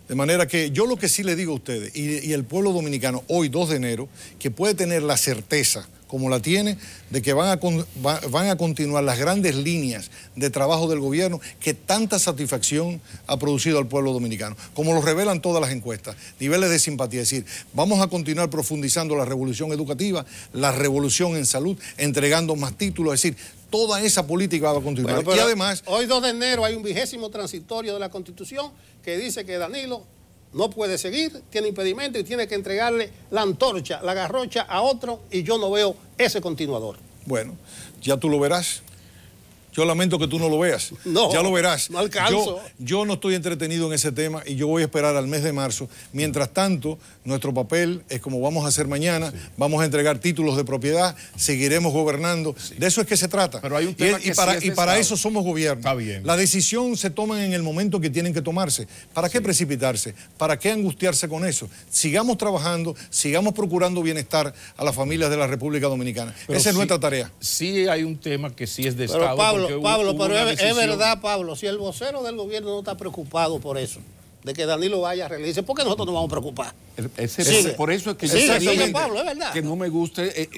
De manera que yo lo que sí le digo a ustedes, y el pueblo dominicano, hoy 2 de enero, que puede tener la certeza, como la tiene, de que van a continuar las grandes líneas de trabajo del gobierno que tanta satisfacción ha producido al pueblo dominicano, como lo revelan todas las encuestas, niveles de simpatía. Es decir, vamos a continuar profundizando la revolución educativa, la revolución en salud, entregando más títulos, es decir, toda esa política va a continuar. Bueno, y además, hoy 2 de enero hay un 20º transitorio de la Constitución que dice que Danilo no puede seguir, tiene impedimento y tiene que entregarle la antorcha, la garrocha a otro, y yo no veo ese continuador. bueno, ya tú lo verás. Yo lamento que tú no lo veas. No, ya lo verás. no alcanzo. Yo no estoy entretenido en ese tema y yo voy a esperar al mes de marzo. Mientras tanto, nuestro papel es como vamos a hacer mañana, vamos a entregar títulos de propiedad, seguiremos gobernando. De eso es que se trata. Pero hay un tema y para eso somos gobierno. Está bien. La decisión se toma en el momento que tienen que tomarse. ¿Para qué precipitarse? ¿Para qué angustiarse con eso? Sigamos trabajando, sigamos procurando bienestar a las familias de la República Dominicana. Pero Esa es nuestra tarea. Sí hay un tema que sí es de Pero Estado. Pablo, pero es verdad, Pablo, si el vocero del gobierno no está preocupado por eso, de que Danilo vaya a reelegirse, ¿por qué nosotros nos vamos a preocupar? Por eso es que Pablo, es verdad. que no me guste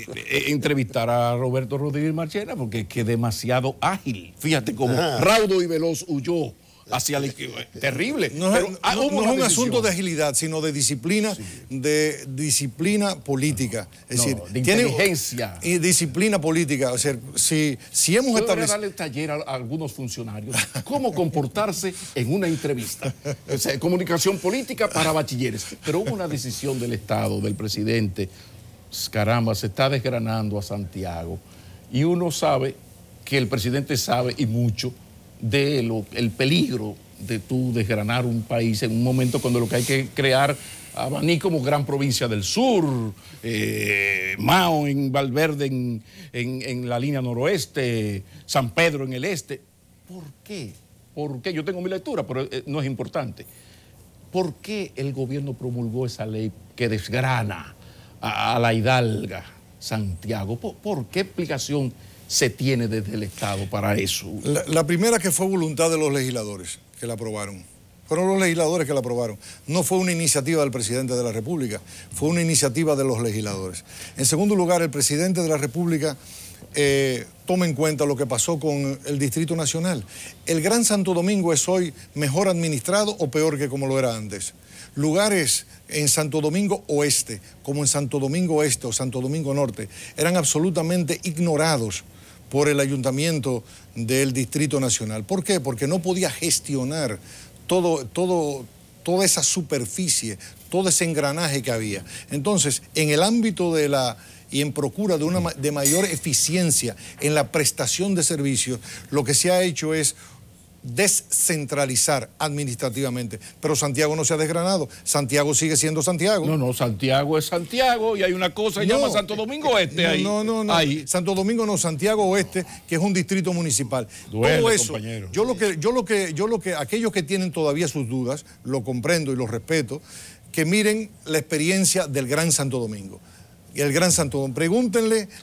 entrevistar a Roberto Rodríguez Marchena, porque es que demasiado ágil. Fíjate cómo raudo y veloz huyó hacia el... Terrible. No es un asunto de agilidad, sino de disciplina, de disciplina política. Es decir, de inteligencia. Y disciplina política. O sea, si hemos establecido... darle taller a algunos funcionarios cómo comportarse en una entrevista. O sea, comunicación política para bachilleres. Pero hubo una decisión del Estado, del presidente. Caramba, se está desgranando a Santiago. Y uno sabe que el presidente sabe y mucho el peligro de tú desgranar un país en un momento cuando lo que hay que crear Abaní como gran provincia del sur, Mao en Valverde en la línea noroeste, San Pedro en el este. ¿Por qué? ¿Por qué? Yo tengo mi lectura, pero no es importante. ¿Por qué el gobierno promulgó esa ley que desgrana a la hidalga Santiago? ¿Por qué explicación se tiene desde el Estado para eso? La primera, que fue voluntad de los legisladores que la aprobaron. Fueron los legisladores que la aprobaron. No fue una iniciativa del presidente de la República, fue una iniciativa de los legisladores. En segundo lugar, el presidente de la República toma en cuenta lo que pasó con el Distrito Nacional. ¿El Gran Santo Domingo es hoy mejor administrado o peor que como lo era antes? Lugares en Santo Domingo Oeste, como en Santo Domingo Este o Santo Domingo Norte, eran absolutamente ignorados por el ayuntamiento del Distrito Nacional. ¿Por qué? Porque no podía gestionar toda esa superficie, todo ese engranaje que había. Entonces, en el ámbito y en procura de mayor eficiencia en la prestación de servicios, lo que se ha hecho es descentralizar administrativamente. Pero Santiago no se ha desgranado. Santiago sigue siendo Santiago. No, Santiago es Santiago y hay una cosa que se llama Santo Domingo Oeste ahí. No. Ahí. Santo Domingo no, Santiago Oeste, que es un distrito municipal. Duele, todo eso, compañero. Aquellos que tienen todavía sus dudas, lo comprendo y lo respeto, que miren la experiencia del Gran Santo Domingo. El Gran Santo Domingo.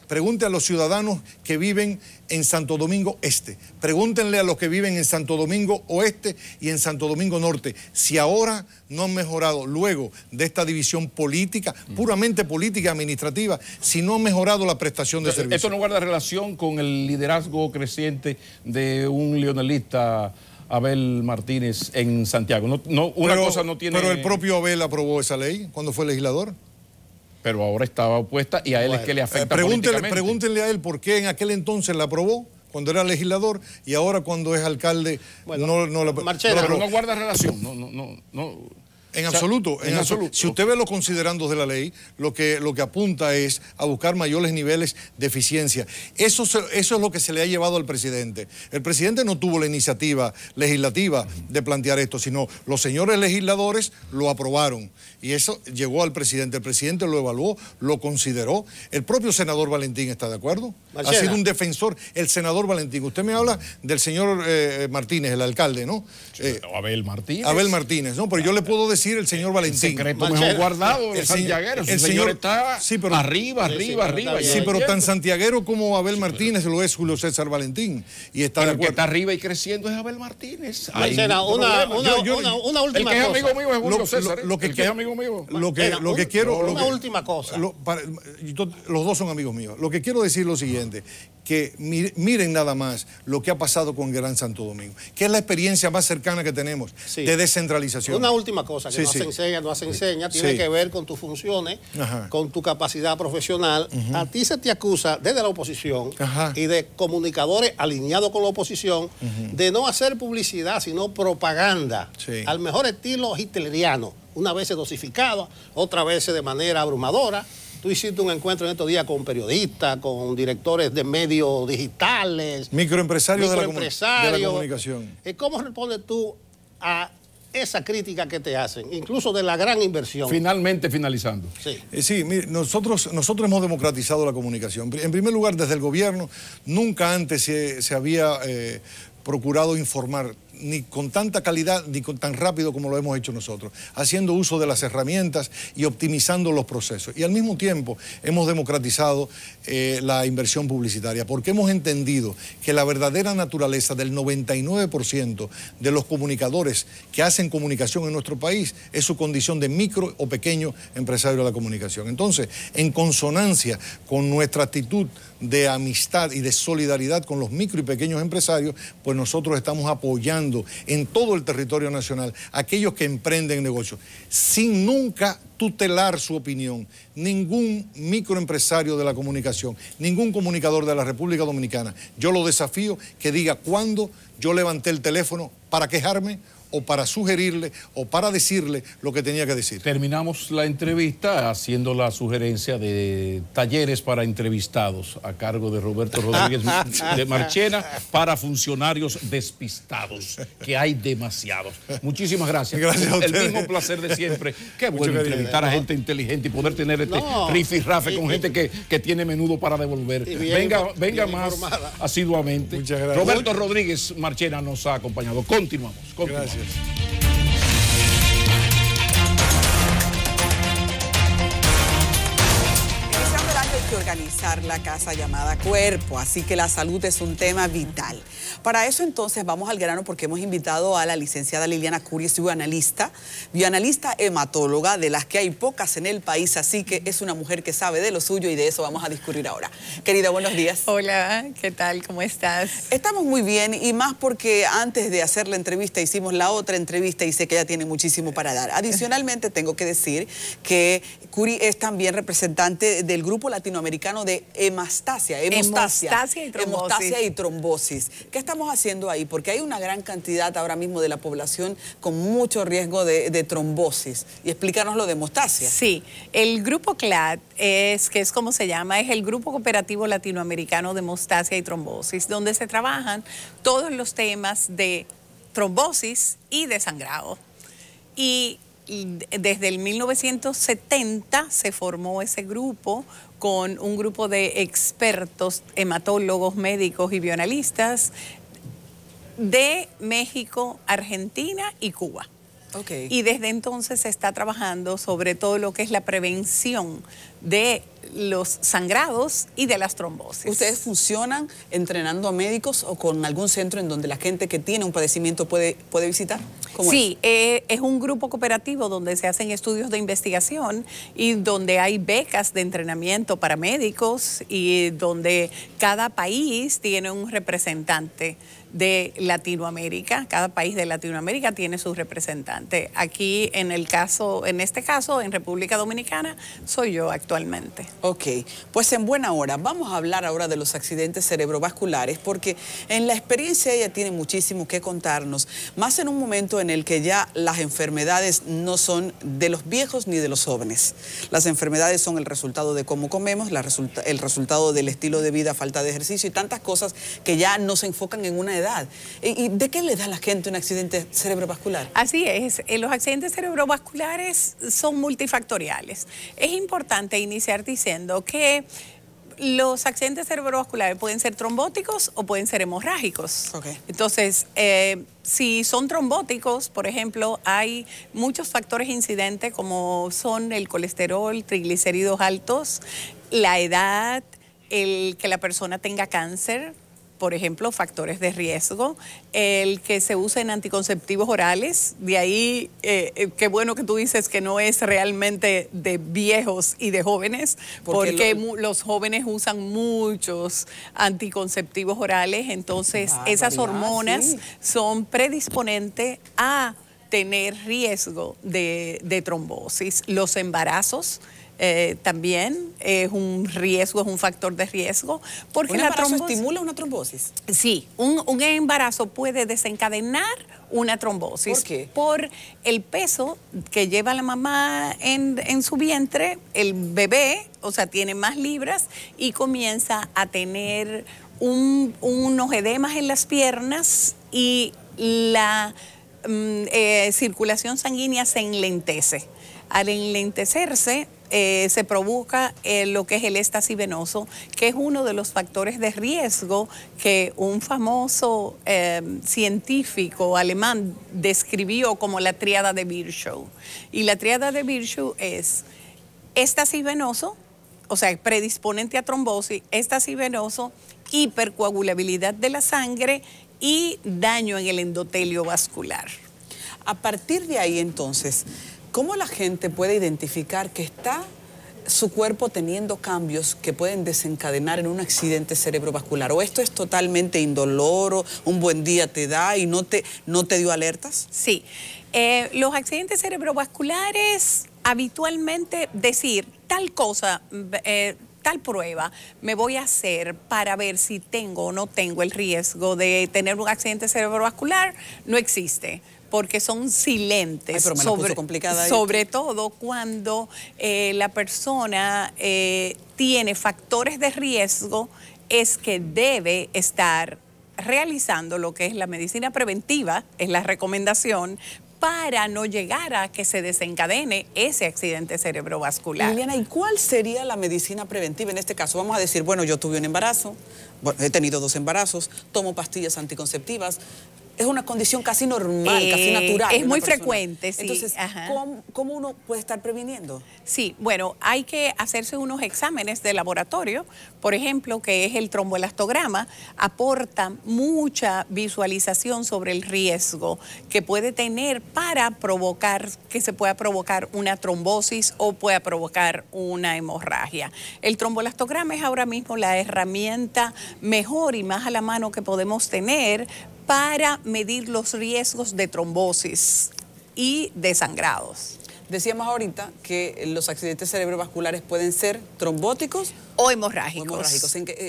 Pregunte a los ciudadanos que viven en Santo Domingo Este. Pregúntenle a los que viven en Santo Domingo Oeste y en Santo Domingo Norte si ahora no han mejorado, luego de esta división política, puramente política administrativa, si no han mejorado la prestación de servicios. ¿Esto no guarda relación con el liderazgo creciente de un leonelista, Abel Martínez, en Santiago? Cosa no tiene... Pero el propio Abel aprobó esa ley cuando fue legislador. Pero ahora estaba opuesta y a él es que le afecta políticamente. Pregúntenle a él por qué en aquel entonces la aprobó, cuando era legislador, y ahora cuando es alcalde no la aprobó. Pero no guarda relación, no. En absoluto. Si usted ve los considerandos de la ley, lo que apunta es a buscar mayores niveles de eficiencia. Eso es lo que se le ha llevado al presidente. El presidente no tuvo la iniciativa legislativa de plantear esto, sino los señores legisladores lo aprobaron. Y eso llegó al presidente. El presidente lo evaluó, lo consideró. El propio senador Valentín está de acuerdo. Marchena. Ha sido un defensor, el senador Valentín. Usted me habla del señor Martínez, el alcalde, ¿no? Abel Martínez. Abel Martínez, ¿no? Pero yo le puedo decir decir el señor Valentín. El secreto mejor guardado, el santiaguero. El señor está arriba. Sí, pero tan santiaguero como Abel Martínez lo es Julio César Valentín. Y está pero el que está arriba y creciendo es Abel Martínez. Marcela, una última cosa. El que es amigo mío es Julio César. El que es amigo mío. Lo que quiero... Una última cosa. Los dos son amigos míos. Lo que quiero decir es lo siguiente, que miren nada más lo que ha pasado con Gran Santo Domingo, que es la experiencia más cercana que tenemos de descentralización. Una última cosa que no se enseña, tiene que ver con tus funciones, con tu capacidad profesional. A ti se te acusa desde la oposición y de comunicadores alineados con la oposición de no hacer publicidad, sino propaganda, al mejor estilo hitleriano, una vez dosificado, otra vez de manera abrumadora. Tú hiciste un encuentro en estos días con periodistas, con directores de medios digitales. Microempresarios de la comunicación. ¿Cómo respondes tú a esa crítica que te hacen, incluso de la gran inversión? Finalmente, finalizando. Sí, mire, nosotros hemos democratizado la comunicación. En primer lugar, desde el gobierno, nunca antes se había procurado informar ni con tanta calidad ni con tan rápido como lo hemos hecho nosotros, haciendo uso de las herramientas y optimizando los procesos. Y al mismo tiempo hemos democratizado la inversión publicitaria, porque hemos entendido que la verdadera naturaleza del 99% de los comunicadores que hacen comunicación en nuestro país es su condición de micro o pequeño empresario de la comunicación. Entonces, en consonancia con nuestra actitud de amistad y de solidaridad con los micro y pequeños empresarios, pues nosotros estamos apoyando en todo el territorio nacional a aquellos que emprenden negocios, sin nunca tutelar su opinión. Ningún microempresario de la comunicación, ningún comunicador de la República Dominicana, yo lo desafío que diga cuándo yo levanté el teléfono para quejarme o para sugerirle o para decirle lo que tenía que decir. Terminamos la entrevista haciendo la sugerencia de talleres para entrevistados a cargo de Roberto Rodríguez de Marchena para funcionarios despistados, que hay demasiados. Muchísimas gracias. Gracias a ustedes. El mismo placer de siempre. Qué bueno entrevistar a gente inteligente y poder tener este rifirrafe con gente que tiene menudo para devolver. Venga más asiduamente. Muchas gracias. Roberto Rodríguez Marchena nos ha acompañado. Continuamos. Gracias. Iniciando el año hay que organizar la casa llamada cuerpo, así que la salud es un tema vital. Para eso entonces vamos al grano porque hemos invitado a la licenciada Liliana Curies, bioanalista hematóloga, de las que hay pocas en el país, así que es una mujer que sabe de lo suyo y de eso vamos a discurrir ahora. Querida, buenos días. Hola, ¿qué tal? ¿Cómo estás? Estamos muy bien y más porque antes de hacer la entrevista hicimos la otra entrevista y sé que ella tiene muchísimo para dar. Adicionalmente tengo que decir que Curi es también representante del grupo latinoamericano de hemostasia y trombosis. ¿Qué estamos haciendo ahí? Porque hay una gran cantidad ahora mismo de la población con mucho riesgo de trombosis. Y explícanos lo de hemostasia. Sí, el grupo CLAT que es como se llama, es el Grupo Cooperativo Latinoamericano de Hemostasia y Trombosis, donde se trabajan todos los temas de trombosis y de sangrado. Y desde el 1970 se formó ese grupo con un grupo de expertos, hematólogos, médicos y bioanalistas de México, Argentina y Cuba. Okay. Y desde entonces se está trabajando sobre todo lo que es la prevención de los sangrados y de las trombosis. ¿Ustedes funcionan entrenando a médicos o con algún centro en donde la gente que tiene un padecimiento puede visitar? Sí, es un grupo cooperativo donde se hacen estudios de investigación y donde hay becas de entrenamiento para médicos y donde cada país tiene un representante de Latinoamérica. Cada país de Latinoamérica tiene su representante. Aquí en este caso, en República Dominicana, soy yo actualmente. Ok, pues en buena hora. Vamos a hablar ahora de los accidentes cerebrovasculares porque en la experiencia ella tiene muchísimo que contarnos, más en un momento en el que ya las enfermedades no son de los viejos ni de los jóvenes. Las enfermedades son el resultado de cómo comemos, el resultado del estilo de vida, falta de ejercicio y tantas cosas que ya no se enfocan en una edad. ¿Y de qué le da a la gente un accidente cerebrovascular? Así es, los accidentes cerebrovasculares son multifactoriales. Es importante iniciar diciendo que Los accidentes cerebrovasculares pueden ser trombóticos o pueden ser hemorrágicos. Okay. Entonces, si son trombóticos, por ejemplo, hay muchos factores incidentes como son el colesterol, triglicéridos altos, la edad, el que la persona tenga cáncer, por ejemplo, factores de riesgo, el que se usen anticonceptivos orales, de ahí, qué bueno que tú dices que no es realmente de viejos y de jóvenes, porque los jóvenes usan muchos anticonceptivos orales, entonces esas hormonas son predisponentes a tener riesgo de trombosis. Los embarazos también es un riesgo, es un factor de riesgo. Porque ¿Un embarazo estimula una trombosis? Sí, un embarazo puede desencadenar una trombosis. ¿Por qué? Por el peso que lleva la mamá en su vientre, el bebé, o sea, tiene más libras y comienza a tener unos edemas en las piernas y la circulación sanguínea se enlentece. Al enlentecerse, se provoca lo que es el éxtasis venoso, que es uno de los factores de riesgo que un famoso científico alemán describió como la tríada de Virchow. Y la tríada de Virchow es éxtasis venoso, o sea, predisponente a trombosis, éxtasis venoso, hipercoagulabilidad de la sangre y daño en el endotelio vascular. A partir de ahí, entonces, ¿cómo la gente puede identificar que está su cuerpo teniendo cambios que pueden desencadenar en un accidente cerebrovascular? ¿O esto es totalmente indoloro, un buen día te da y no te dio alertas? Sí. Los accidentes cerebrovasculares, habitualmente decir tal cosa, tal prueba me voy a hacer para ver si tengo o no tengo el riesgo de tener un accidente cerebrovascular, no existe. Porque son silentes. Ay, pero me la puso complicada sobre todo cuando la persona tiene factores de riesgo, es que debe estar realizando lo que es la medicina preventiva, es la recomendación, para no llegar a que se desencadene ese accidente cerebrovascular. Liliana, ¿y cuál sería la medicina preventiva en este caso? Vamos a decir, bueno, yo tuve un embarazo, bueno, he tenido 2 embarazos, tomo pastillas anticonceptivas. Es una condición casi normal, casi natural. Es muy frecuente, sí. Entonces, ¿cómo uno puede estar previniendo? Sí, bueno, hay que hacerse unos exámenes de laboratorio, por ejemplo, que es el tromboelastograma, aporta mucha visualización sobre el riesgo que puede tener para provocar, que se pueda provocar una trombosis o pueda provocar una hemorragia. El tromboelastograma es ahora mismo la herramienta mejor y más a la mano que podemos tener para medir los riesgos de trombosis y de sangrados. Decíamos ahorita que los accidentes cerebrovasculares pueden ser trombóticos o hemorrágicos.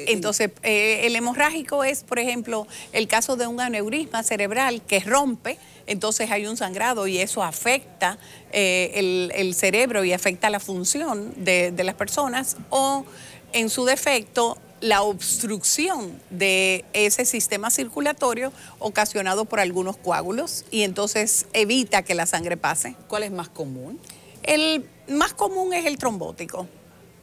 Entonces, el hemorrágico es, por ejemplo, el caso de un aneurisma cerebral que rompe, entonces hay un sangrado y eso afecta el cerebro y afecta la función de las personas, o en su defecto, la obstrucción de ese sistema circulatorio ocasionado por algunos coágulos y entonces evita que la sangre pase. ¿Cuál es más común? El más común es el trombótico,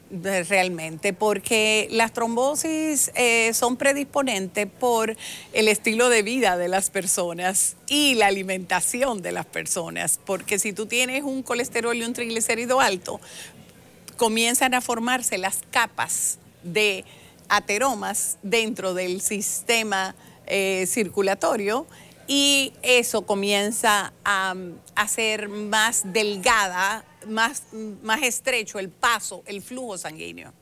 realmente, porque las trombosis son predisponentes por el estilo de vida de las personas y la alimentación de las personas, porque si tú tienes un colesterol y un triglicérido alto, comienzan a formarse las capas de ateromas dentro del sistema circulatorio y eso comienza a hacer más delgada, más estrecho el paso, el flujo sanguíneo,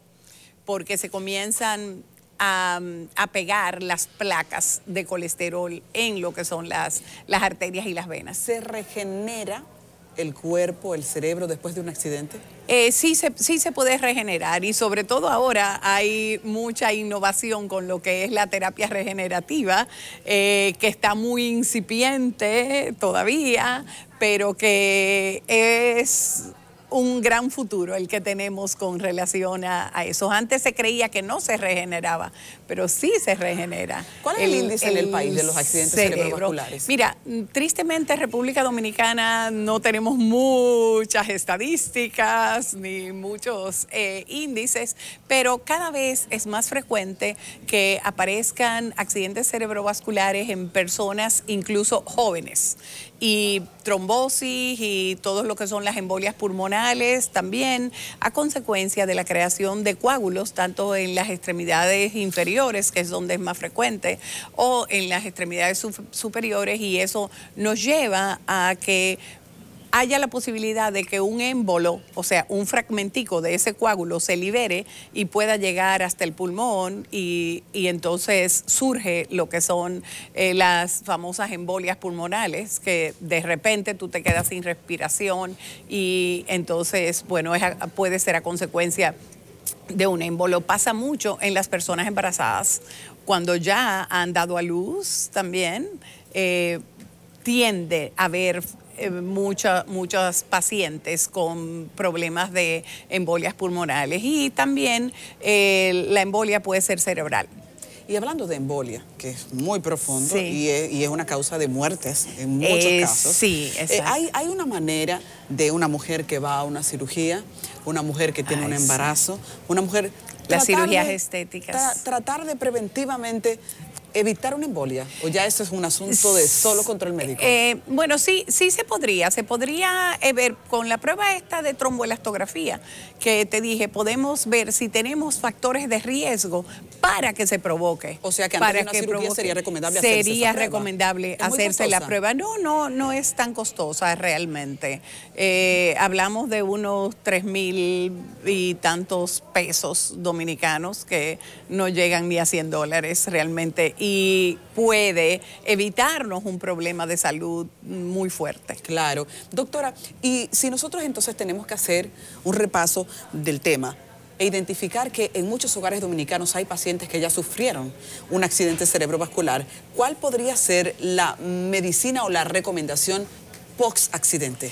porque se comienzan a pegar las placas de colesterol en lo que son las arterias y las venas. ¿Se regenera el cuerpo, el cerebro después de un accidente? Sí se puede regenerar y sobre todo ahora hay mucha innovación con lo que es la terapia regenerativa, que está muy incipiente todavía, pero que es un gran futuro el que tenemos con relación a eso. Antes se creía que no se regeneraba, pero sí se regenera. ¿Cuál es el índice en el país de los accidentes cerebrovasculares? Mira, tristemente en República Dominicana no tenemos muchas estadísticas ni muchos índices, pero cada vez es más frecuente que aparezcan accidentes cerebrovasculares en personas incluso jóvenes. Y trombosis y todo lo que son las embolias pulmonales también a consecuencia de la creación de coágulos, tanto en las extremidades inferiores, que es donde es más frecuente, o en las extremidades superiores, y eso nos lleva a que haya la posibilidad de que un émbolo, o sea, un fragmentico de ese coágulo se libere y pueda llegar hasta el pulmón y entonces surge lo que son las famosas embolias pulmonales, que de repente tú te quedas sin respiración y entonces, bueno, puede ser a consecuencia de un émbolo. Pasa mucho en las personas embarazadas, cuando ya han dado a luz también, tiende a haber muchos pacientes con problemas de embolias pulmonales y también la embolia puede ser cerebral. Y hablando de embolia, que es muy profundo, sí, y es una causa de muertes en muchos casos. Sí, hay una manera de una mujer que va a una cirugía, una mujer que tiene un embarazo, una mujer... Las cirugías estéticas. Tratar de preventivamente evitar una embolia, o ya eso es un asunto de solo control médico. Bueno, sí se podría ver con la prueba esta de tromboelastografía que te dije, podemos ver si tenemos factores de riesgo para que se provoque. O sea que antes de una cirugía sería recomendable hacerse esa prueba. Sería recomendable hacerse la prueba. No es tan costosa realmente. Hablamos de unos 3,000 y tantos pesos dominicanos que no llegan ni a $100 realmente, y puede evitarnos un problema de salud muy fuerte. Claro. Doctora, y si nosotros entonces tenemos que hacer un repaso del tema e identificar que en muchos hogares dominicanos hay pacientes que ya sufrieron un accidente cerebrovascular, ¿cuál podría ser la medicina o la recomendación post-accidente?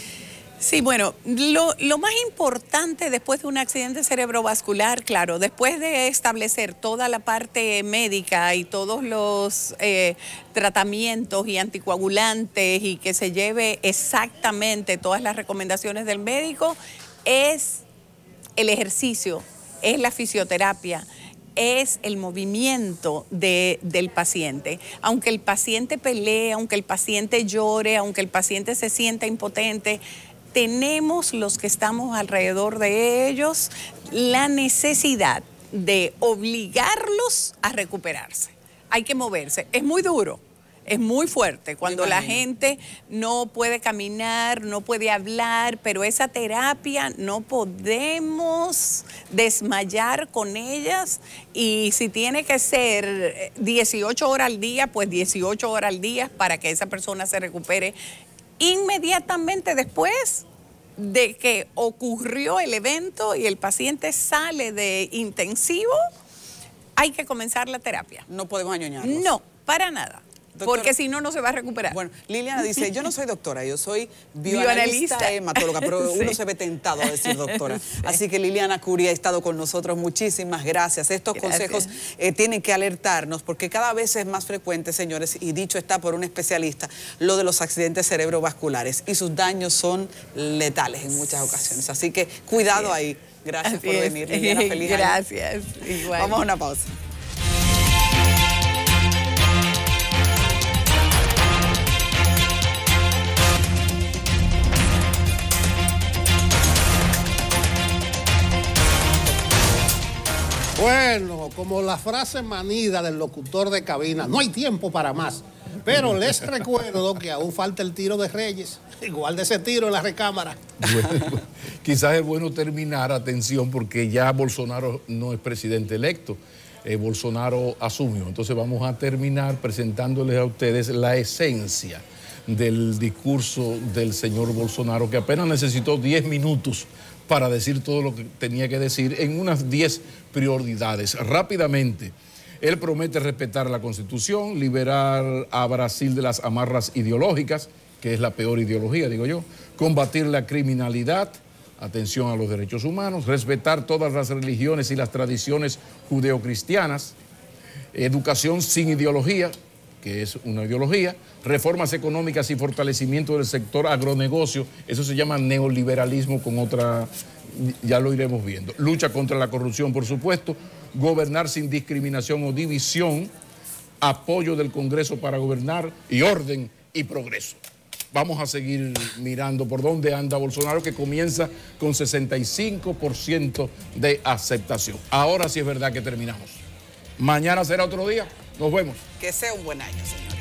Sí, bueno, lo más importante después de un accidente cerebrovascular, claro, después de establecer toda la parte médica y todos los tratamientos y anticoagulantes y que se lleve exactamente todas las recomendaciones del médico, es el ejercicio, es la fisioterapia, es el movimiento del paciente. Aunque el paciente pelee, aunque el paciente llore, aunque el paciente se sienta impotente, tenemos los que estamos alrededor de ellos la necesidad de obligarlos a recuperarse. Hay que moverse. Es muy duro, es muy fuerte cuando la gente no puede caminar, no puede hablar, pero esa terapia no podemos desmayar con ellas, y si tiene que ser 18 horas al día, pues 18 horas al día para que esa persona se recupere inmediatamente después de que ocurrió el evento y el paciente sale de intensivo. Hay que comenzar la terapia. No podemos añoñarnos. No, para nada. Doctora, porque si no, no se va a recuperar. Bueno, Liliana dice, yo no soy doctora, yo soy bioanalista hematóloga, pero uno se ve tentado a decir doctora. Así que Liliana Curi ha estado con nosotros, muchísimas gracias. Estos consejos tienen que alertarnos, porque cada vez es más frecuente, señores, y dicho está por un especialista, lo de los accidentes cerebrovasculares, y sus daños son letales en muchas ocasiones. Así que cuidado ahí. Gracias por venir, Liliana. Feliz año. Gracias. Igual. Vamos a una pausa. Bueno, como la frase manida del locutor de cabina, no hay tiempo para más. Pero les recuerdo que aún falta el tiro de Reyes. Igual de ese tiro en la recámara. Bueno, quizás es bueno terminar, atención, porque ya Bolsonaro no es presidente electo. Bolsonaro asumió. Entonces vamos a terminar presentándoles a ustedes la esencia del discurso del señor Bolsonaro, que apenas necesitó 10 minutos para decir todo lo que tenía que decir en unas 10 prioridades. Rápidamente, él promete respetar la Constitución, liberar a Brasil de las amarras ideológicas, que es la peor ideología, digo yo, combatir la criminalidad, atención a los derechos humanos, respetar todas las religiones y las tradiciones judeocristianas, educación sin ideología, que es una ideología, reformas económicas y fortalecimiento del sector agronegocio, eso se llama neoliberalismo con otra, ya lo iremos viendo. Lucha contra la corrupción, por supuesto, gobernar sin discriminación o división, apoyo del Congreso para gobernar y orden y progreso. Vamos a seguir mirando por dónde anda Bolsonaro, que comienza con 65% de aceptación. Ahora sí es verdad que terminamos. Mañana será otro día. Nos vemos. Que sea un buen año, señor.